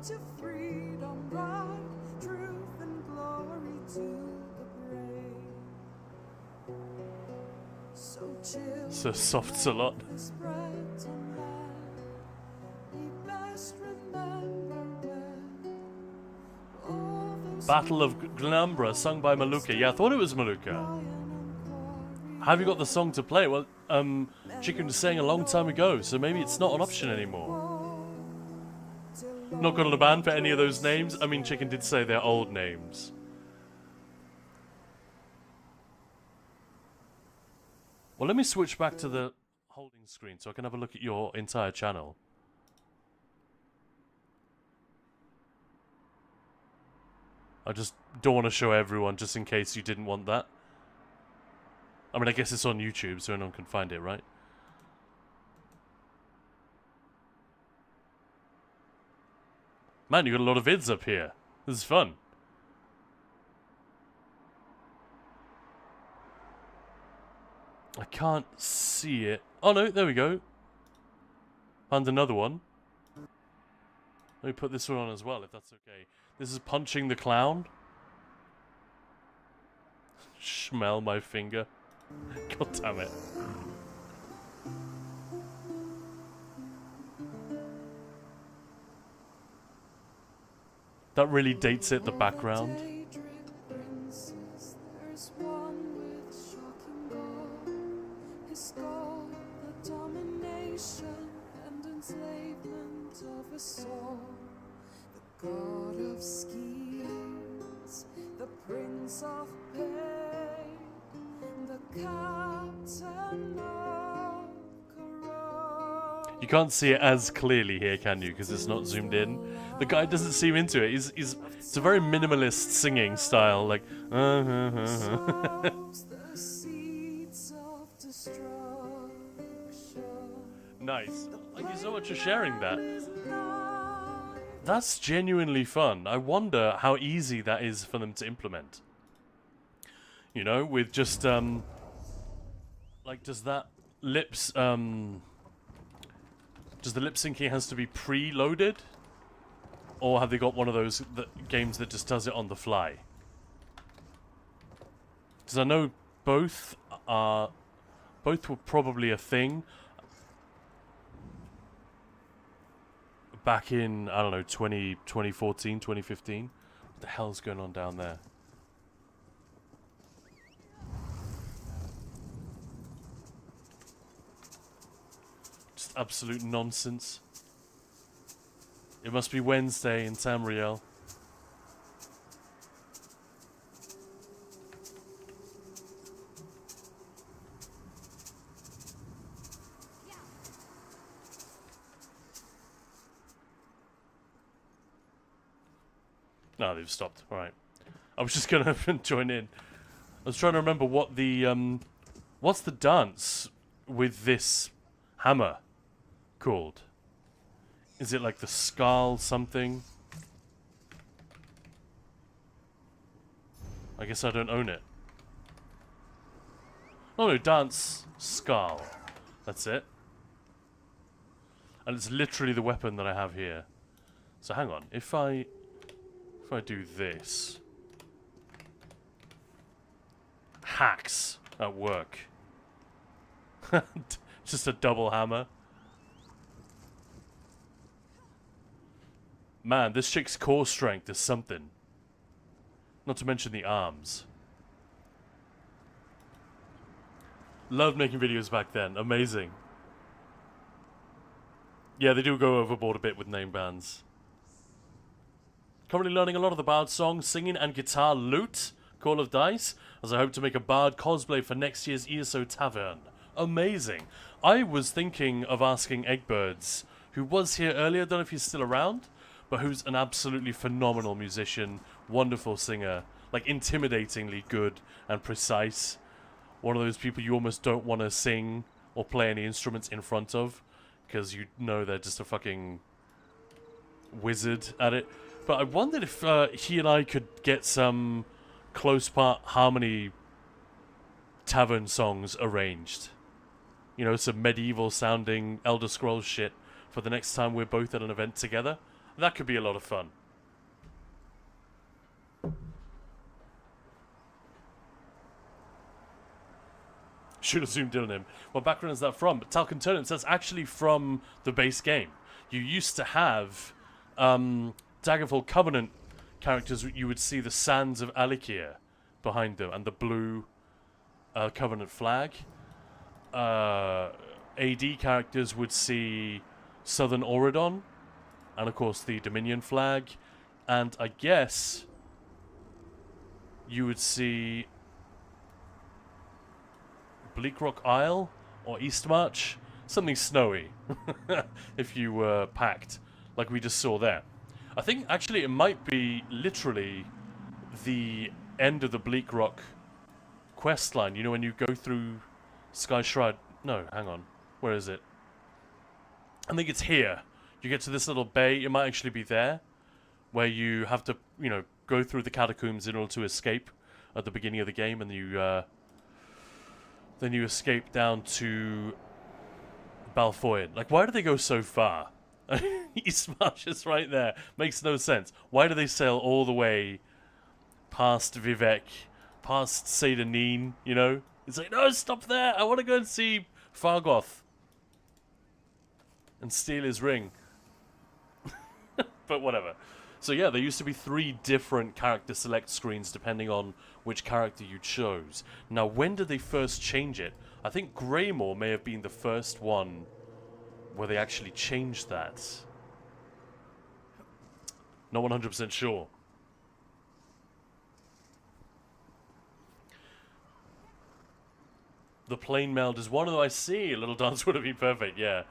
To freedom, right, truth and glory to the brave. So chill. So soft's a lot. This Breton land, ye best remember when all those Battle of Glenumbra, sung by Maluka. Yeah, I thought it was Maluka. lion and quarry Have you got the song to play? Well, Chicken was saying a long time ago, so maybe it's not an option anymore. Not got on a ban for any of those names. I mean, Chicken did say they're old names. Well, let me switch back to the holding screen so I can have a look at your entire channel. I just don't want to show everyone just in case you didn't want that. I mean, I guess it's on YouTube so anyone can find it, right? Man, you got a lot of vids up here. This is fun. I can't see it. Oh no, there we go. Found another one. Let me put this one on as well, if that's okay. This is Punching the Clown. Smell my finger. God damn it. That really dates it, the background. There's one with shocking gore. His goal, the domination and enslavement of us all. The god of schemes, the prince of pain, the captain of corruption. You can't see it as clearly here, can you? Because it's not zoomed in. The guy doesn't seem into it. It's a very minimalist singing style, like. Sows the seeds of destruction. Nice. Thank you so much for sharing that. Is nigh. That's genuinely fun. I wonder how easy that is for them to implement. You know, with just like, does that lips does the lip syncing has to be preloaded? Or have they got one of those games that just does it on the fly? Because I know both were probably a thing back in, I don't know, 2014, 2015. What the hell's going on down there? Just absolute nonsense. It must be Wednesday in Tamriel. No, they've stopped. Alright. I was just gonna join in. I was trying to remember what the what's the dance with this hammer called? Is it like the skull something? I guess I don't own it. Oh no, dance skull. That's it. And it's literally the weapon that I have here. So hang on, if I do this. Hacks at work. Just a double hammer. Man, this chick's core strength is something. Not to mention the arms. Loved making videos back then. Amazing. Yeah, they do go overboard a bit with name bands. Currently learning a lot of the bard songs, singing and guitar lute. Call of Dice, as I hope to make a bard cosplay for next year's ESO Tavern. Amazing. I was thinking of asking Eggbirds, who was here earlier, don't know if he's still around, but who's an absolutely phenomenal musician, wonderful singer, like intimidatingly good and precise. One of those people you almost don't want to sing or play any instruments in front of, because you know they're just a fucking wizard at it. But I wondered if he and I could get some close part harmony tavern songs arranged. You know, some medieval sounding Elder Scrolls shit for the next time we're both at an event together. That could be a lot of fun. Should have zoomed in on him. What background is that from? Talcon Turnants, that's actually from the base game. You used to have Daggerfall Covenant characters, you would see the sands of Alikir behind them and the blue Covenant flag. AD characters would see Southern Auridon and of course the Dominion flag, and I guess you would see Bleakrock Isle or Eastmarch, something snowy if you were packed like we just saw there. I think actually it might be literally the end of the Bleakrock quest line. You know, when you go through Sky Shroud. No, hang on. Where is it? I think it's here. You get to this little bay. It might actually be there, where you have to, you know, go through the catacombs in order to escape at the beginning of the game, and you then you escape down to Balfoy. Like, why do they go so far? Eastmarch is right there. Makes no sense. Why do they sail all the way past Vivek, past Seydanin, you know? It's like, no, stop there. I want to go and see Fargoth and steal his ring. But whatever. So yeah, there used to be 3 different character select screens depending on which character you chose. Now, when did they first change it? I think Greymore may have been the first one where they actually changed that. Not 100% sure. The plain meld is one of them. I see. A little dance would have been perfect, yeah.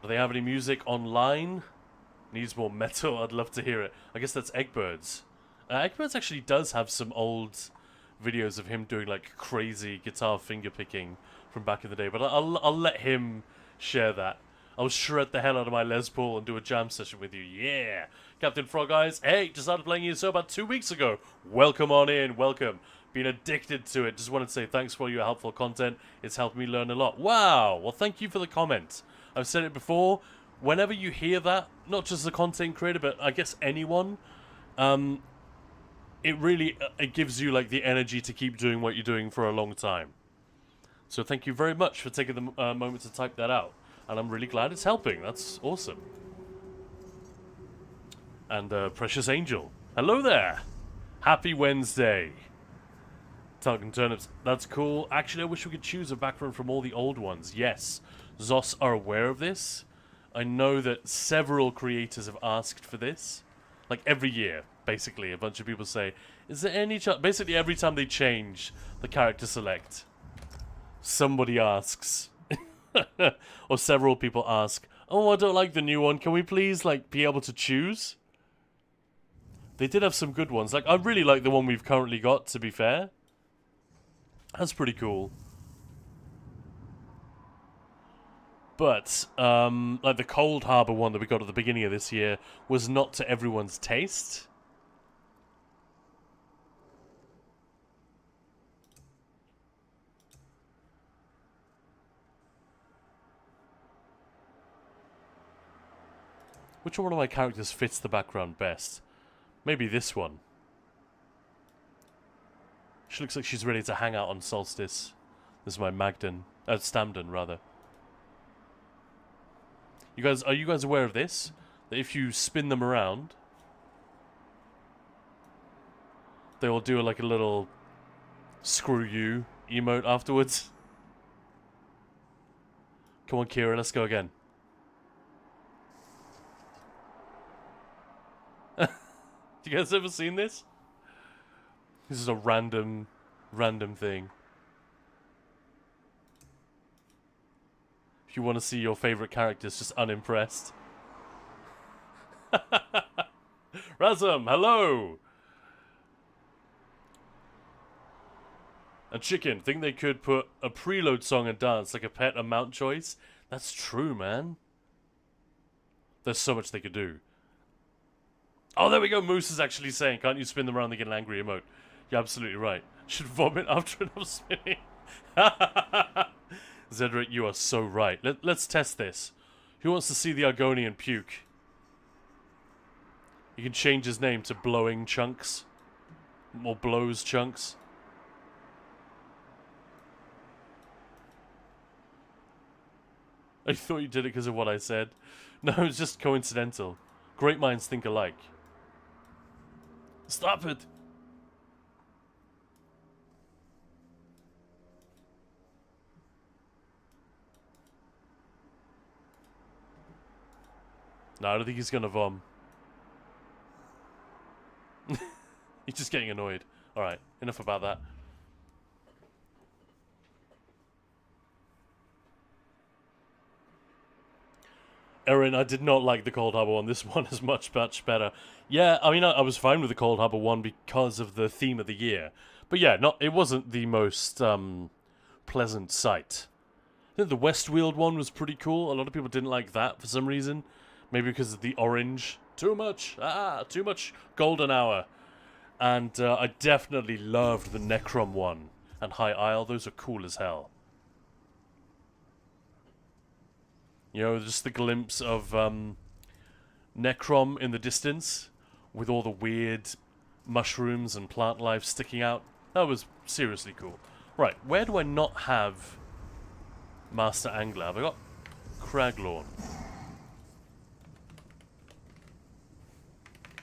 Do they have any music online? Needs more metal. I'd love to hear it. I guess that's Eggbirds. Eggbirds actually does have some old videos of him doing like crazy guitar finger picking from back in the day, but I'll let him share that. I'll shred the hell out of my Les Paul and do a jam session with you. Yeah. Captain Frog Eyes, hey, just started playing ESO about 2 weeks ago. Welcome on in. Welcome. Been addicted to it. Just wanted to say thanks for your helpful content. It's helped me learn a lot. Wow. Well, thank you for the comment. I've said it before. Whenever you hear that, not just a content creator, but I guess anyone, it really it gives you like the energy to keep doing what you're doing for a long time. So thank you very much for taking the moment to type that out. And I'm really glad it's helping. That's awesome. And Precious Angel. Hello there. Happy Wednesday. Talking Turnips. That's cool. Actually, I wish we could choose a background from all the old ones. Yes. Zos are aware of this. I know that several creators have asked for this. Like every year, basically. A bunch of people say, is there any chance? Basically, every time they change the character select, somebody asks. Or several people ask, oh, I don't like the new one. Can we please, like, be able to choose? They did have some good ones. Like, I really like the one we've currently got, to be fair. That's pretty cool. But, like the Cold Harbor one that we got at the beginning of this year was not to everyone's taste. Which one of my characters fits the background best? Maybe this one. She looks like she's ready to hang out on Solstice. This is my Magden. Stamden, rather. Are you guys aware of this? That if you spin them around, they will do like a little screw you emote afterwards. Come on, Kira, let's go again. You guys ever seen this? This is a random thing. If you want to see your favorite characters just unimpressed. Razum, hello! And Chicken, think they could put a preload song and dance like a pet and mount choice? That's true, man. There's so much they could do. Oh, there we go. Moose is actually saying, can't you spin them around to get an angry emote? You're absolutely right. Should vomit after enough spinning. Zedric, you are so right. Let's test this. Who wants to see the Argonian puke? You can change his name to Blowing Chunks. Or Blows Chunks. I thought you did it because of what I said. No, it's just coincidental. Great minds think alike. Stop it! No, I don't think he's gonna vom. He's just getting annoyed. Alright, enough about that. Erin, I did not like the Cold Harbor one. This one is much better. Yeah, I mean, I was fine with the Cold Harbor one because of the theme of the year. But yeah, it wasn't the most pleasant sight. I think the Westweald one was pretty cool. A lot of people didn't like that for some reason. Maybe because of the orange. Too much. Too much golden hour. And I definitely loved the Necrom one and High Isle. Those are cool as hell. You know, just the glimpse of Necrom in the distance with all the weird mushrooms and plant life sticking out. That was seriously cool. Right, where do I not have Master Angler? Have I got Craglorn?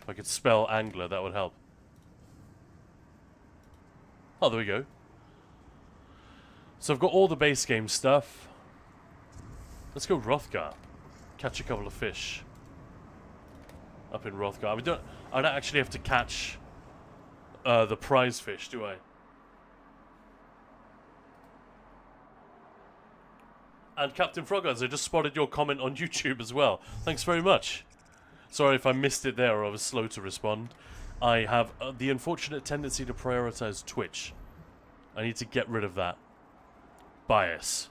If I could spell Angler, that would help. Oh, there we go. So I've got all the base game stuff. Let's go Rothgar. Catch a couple of fish. Up in Rothgar. I don't actually have to catch the prize fish, do I? And Captain Frogguns, I just spotted your comment on YouTube as well. Thanks very much. Sorry if I missed it there or I was slow to respond. I have the unfortunate tendency to prioritize Twitch. I need to get rid of that bias.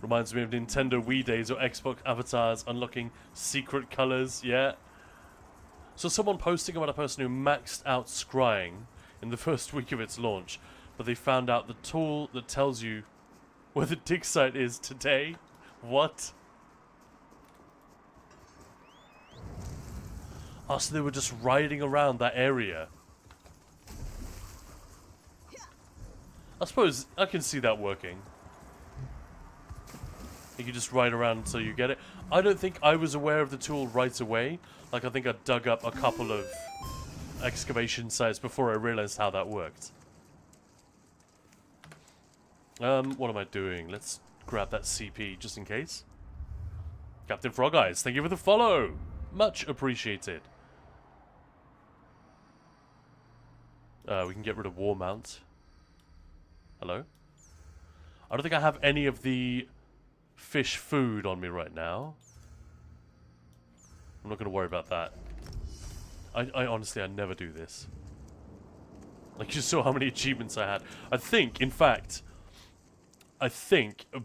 Reminds me of Nintendo Wii days or Xbox avatars unlocking secret colors, yeah. So someone posting about a person who maxed out scrying in the first week of its launch, but they found out the tool that tells you where the dig site is today. What? Oh, so they were just riding around that area. I suppose I can see that working. You can just ride around until you get it. I don't think I was aware of the tool right away. Like, I think I dug up a couple of excavation sites before I realized how that worked. What am I doing? Let's grab that CP just in case. Captain Frog Eyes, thank you for the follow. Much appreciated. We can get rid of War Mount. Hello? I don't think I have any of the fish food on me right now. I'm not going to worry about that. I honestly, I never do this. Like, you saw how many achievements I had. I think, in fact,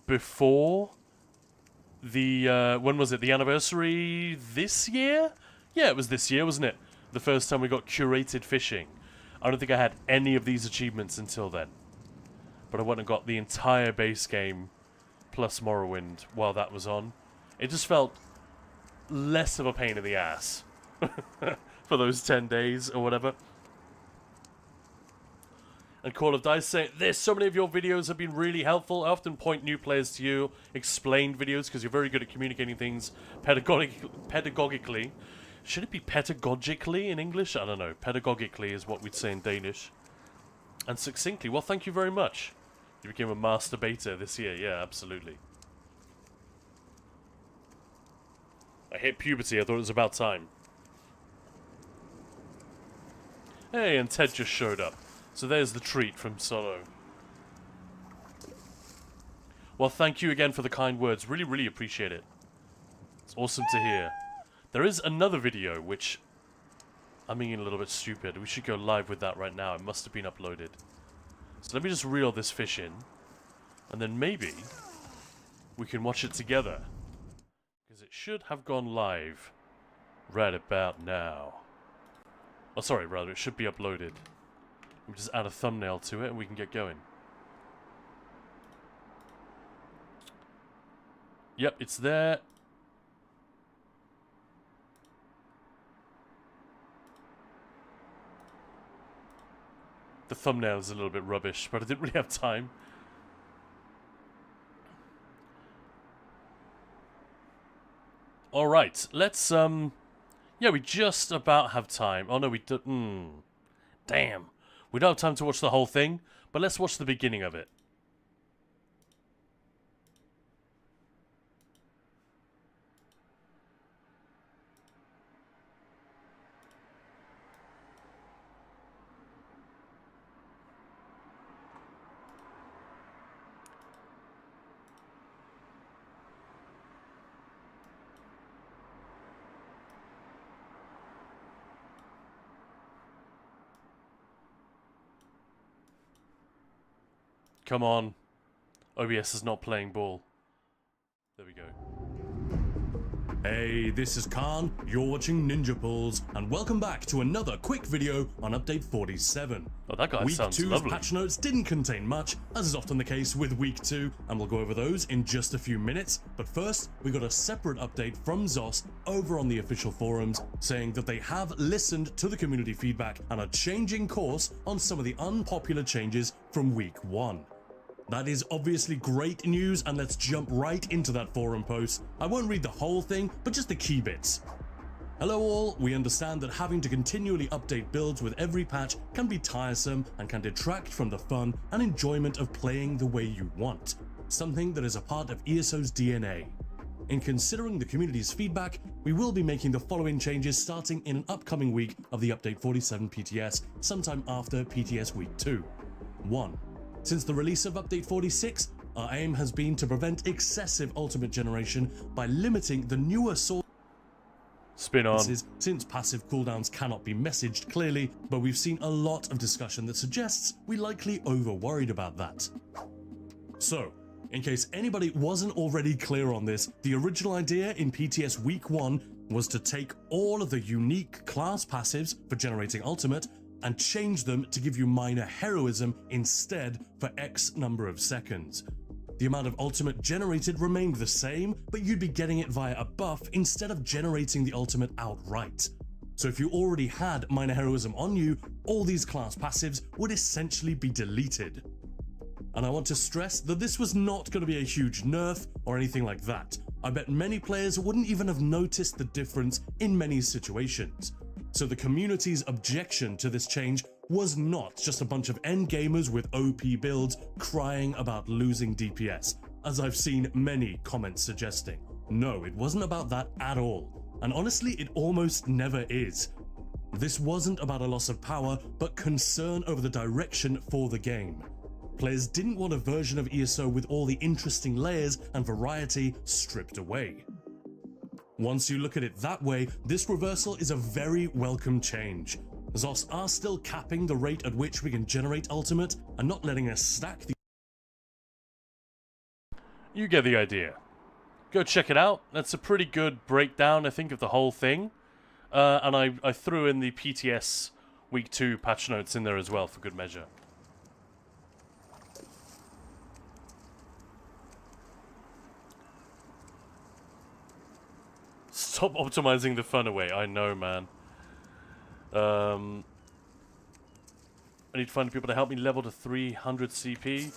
before the, when was it? The anniversary this year? Yeah, it was this year, wasn't it? The first time we got curated fishing. I don't think I had any of these achievements until then. But I went and got the entire base game plus Morrowind while that was on. It just felt less of a pain in the ass for those 10 days or whatever. And Call of Dice saying, there's so many of your videos have been really helpful. I often point new players to you, explained videos, because you're very good at communicating things pedagogically. Should it be pedagogically in English? I don't know. Pedagogically is what we'd say in Danish. And succinctly. Well, thank you very much. You became a masturbator this year. Yeah, absolutely. I hit puberty. I thought it was about time. Hey, and Ted just showed up. So there's the treat from Solo. Well, thank you again for the kind words. Really, really appreciate it. It's awesome to hear. There is another video, which I'm being a little bit stupid. We should go live with that right now. It must have been uploaded. So let me just reel this fish in. And then maybe we can watch it together. Because it should have gone live right about now. Oh, sorry, rather, it should be uploaded. We just add a thumbnail to it and we can get going. Yep, it's there. The thumbnail is a little bit rubbish, but I didn't really have time. Alright, let's, yeah, we just about have time. Oh, no, we don't. Damn. We don't have time to watch the whole thing, but let's watch the beginning of it. Come on. OBS is not playing ball. There we go. Hey, this is Khan, you're watching Ninja Pulls, and welcome back to another quick video on Update 47. Oh, that guy Week sounds 2's lovely. patch notes didn't contain much, as is often the case with Week 2, and we'll go over those in just a few minutes, but first, we got a separate update from Zos over on the official forums, saying that they have listened to the community feedback and are changing course on some of the unpopular changes from Week 1. That is obviously great news, and let's jump right into that forum post. I won't read the whole thing, but just the key bits. Hello all, we understand that having to continually update builds with every patch can be tiresome and can detract from the fun and enjoyment of playing the way you want, something that is a part of ESO's DNA. In considering the community's feedback, we will be making the following changes starting in an upcoming week of the Update 47 PTS, sometime after PTS Week 2. 1. Since the release of Update 46, our aim has been to prevent excessive ultimate generation by limiting the newer Spin on. since passive cooldowns cannot be messaged clearly, but we've seen a lot of discussion that suggests we likely over-worried about that. So, in case anybody wasn't already clear on this, the original idea in PTS Week 1 was to take all of the unique class passives for generating ultimate and change them to give you minor heroism instead for X number of seconds. The amount of ultimate generated remained the same, but you'd be getting it via a buff instead of generating the ultimate outright. So if you already had minor heroism on you, all these class passives would essentially be deleted. And I want to stress that this was not going to be a huge nerf or anything like that. I bet many players wouldn't even have noticed the difference in many situations. So the community's objection to this change was not just a bunch of endgamers with OP builds crying about losing DPS, as I've seen many comments suggesting. No, it wasn't about that at all, and honestly it almost never is. This wasn't about a loss of power, but concern over the direction for the game. Players didn't want a version of ESO with all the interesting layers and variety stripped away. Once you look at it that way, this reversal is a very welcome change. Zos are still capping the rate at which we can generate ultimate and not letting us stack the... You get the idea. Go check it out. That's a pretty good breakdown, I think, of the whole thing. And I threw in the PTS Week 2 patch notes in there as well, for good measure. Stop optimizing the fun away. I know, man. I need to find people to help me level to 300 CP.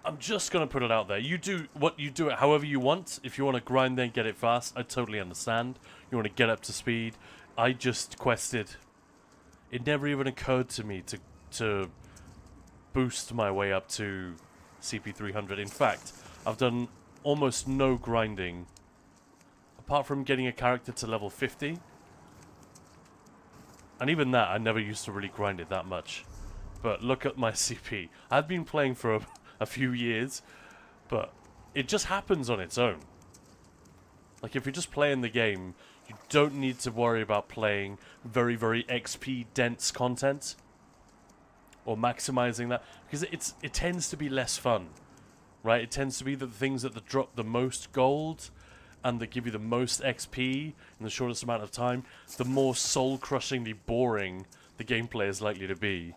I'm just gonna put it out there. You do it however you want. If you want to grind then get it fast, I totally understand. You want to get up to speed. I just quested. It never even occurred to me to boost my way up to CP 300. In fact, I've done almost no grinding apart from getting a character to level 50. And even that, I never used to really grind it that much. But look at my CP. I've been playing for a few years, but it just happens on its own. Like, if you're just playing the game, you don't need to worry about playing very, very XP-dense content or maximizing that, because it tends to be less fun, right? It tends to be the things that drop the most gold and that give you the most XP in the shortest amount of time, the more soul-crushingly boring the gameplay is likely to be.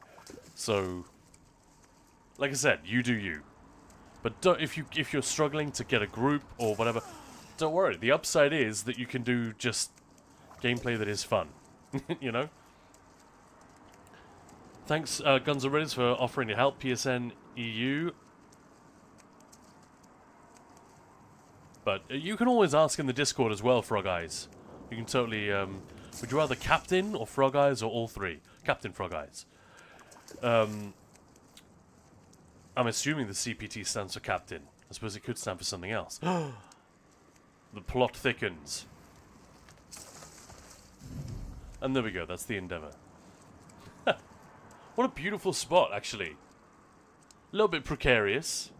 So, like I said, you do you. But if you're struggling to get a group or whatever, don't worry. The upside is that you can do just gameplay that is fun. You know? Thanks, Guns N' Roses, for offering to help. PSN EU. But you can always ask in the Discord as well, Frog Eyes. You can totally... would you rather Captain or Frog Eyes or all three? Captain Frog Eyes. I'm assuming the CPT stands for Captain. I suppose it could stand for something else. The plot thickens. And there we go, that's the Endeavour. What a beautiful spot, actually. A little bit precarious.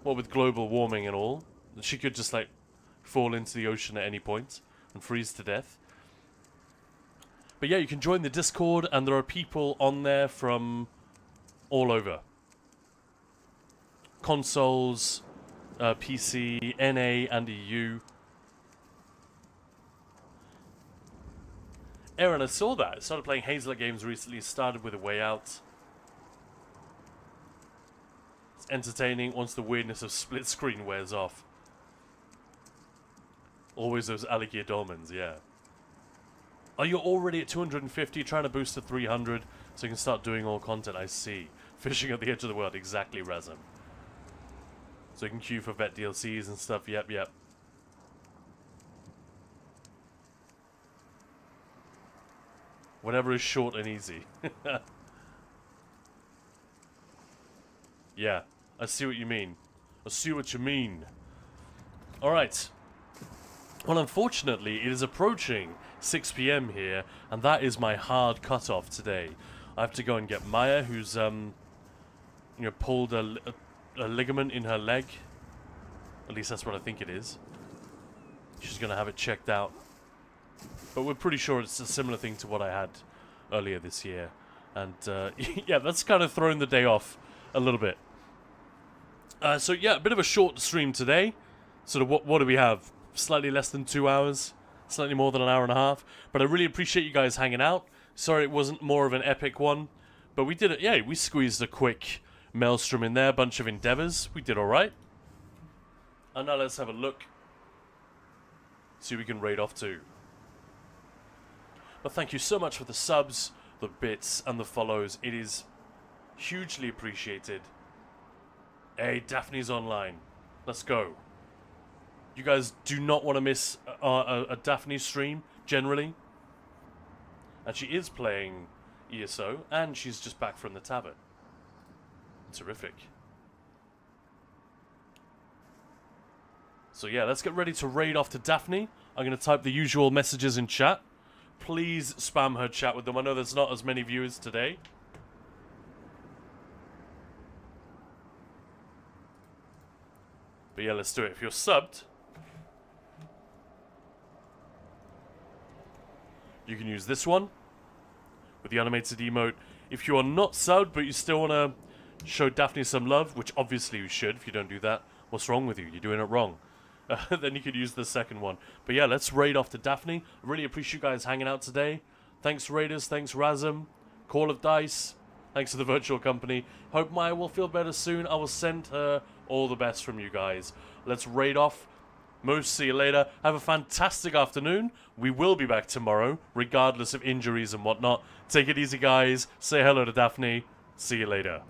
Well, with global warming and all. She could just, like, fall into the ocean at any point and freeze to death. But yeah, you can join the Discord, and there are people on there from all over. Consoles, PC, NA, and EU. Aaron, I saw that. I started playing Hazelight games recently. Started with A Way Out. It's entertaining once the weirdness of split screen wears off. Always those alligator dolmens, yeah. Are you already at 250, trying to boost to 300 so you can start doing all content? I see. Fishing at the edge of the world, exactly, Razum. So you can queue for vet DLCs and stuff, yep. Whatever is short and easy. Yeah, I see what you mean. Alright. Well, unfortunately, it is approaching 6 PM here, and that is my hard cutoff today. I have to go and get Maya, who's, pulled a ligament in her leg. At least that's what I think it is. She's going to have it checked out. But we're pretty sure it's a similar thing to what I had earlier this year. And, yeah, that's kind of thrown the day off a little bit. So, yeah, a bit of a short stream today. Sort of, what do we have? Slightly less than 2 hours. Slightly more than an hour and a half. But I really appreciate you guys hanging out. Sorry it wasn't more of an epic one. But we did it. Yeah, we squeezed a quick Maelstrom in there. Bunch of Endeavors. We did alright. And now let's have a look. See who we can raid off to. But thank you so much for the subs, the bits, and the follows. It is hugely appreciated. Hey, Daphne's online. Let's go. You guys do not want to miss a Daphne stream, generally. And she is playing ESO, and she's just back from the tavern. Terrific. So yeah, let's get ready to raid off to Daphne. I'm going to type the usual messages in chat. Please spam her chat with them. I know there's not as many viewers today. But yeah, let's do it. If you're subbed, you can use this one with the animated emote. If you are not subbed, but you still want to show Daphne some love, which obviously you should. If you don't do that, what's wrong with you? You're doing it wrong. Then you could use the second one. But yeah, let's raid off to Daphne. I really appreciate you guys hanging out today. Thanks, Raiders. Thanks, Razum. Call of Dice. Thanks to the virtual company. Hope Maya will feel better soon. I will send her all the best from you guys. Let's raid off. Most, see you later. Have a fantastic afternoon. We will be back tomorrow, regardless of injuries and whatnot. Take it easy, guys. Say hello to Daphne. See you later.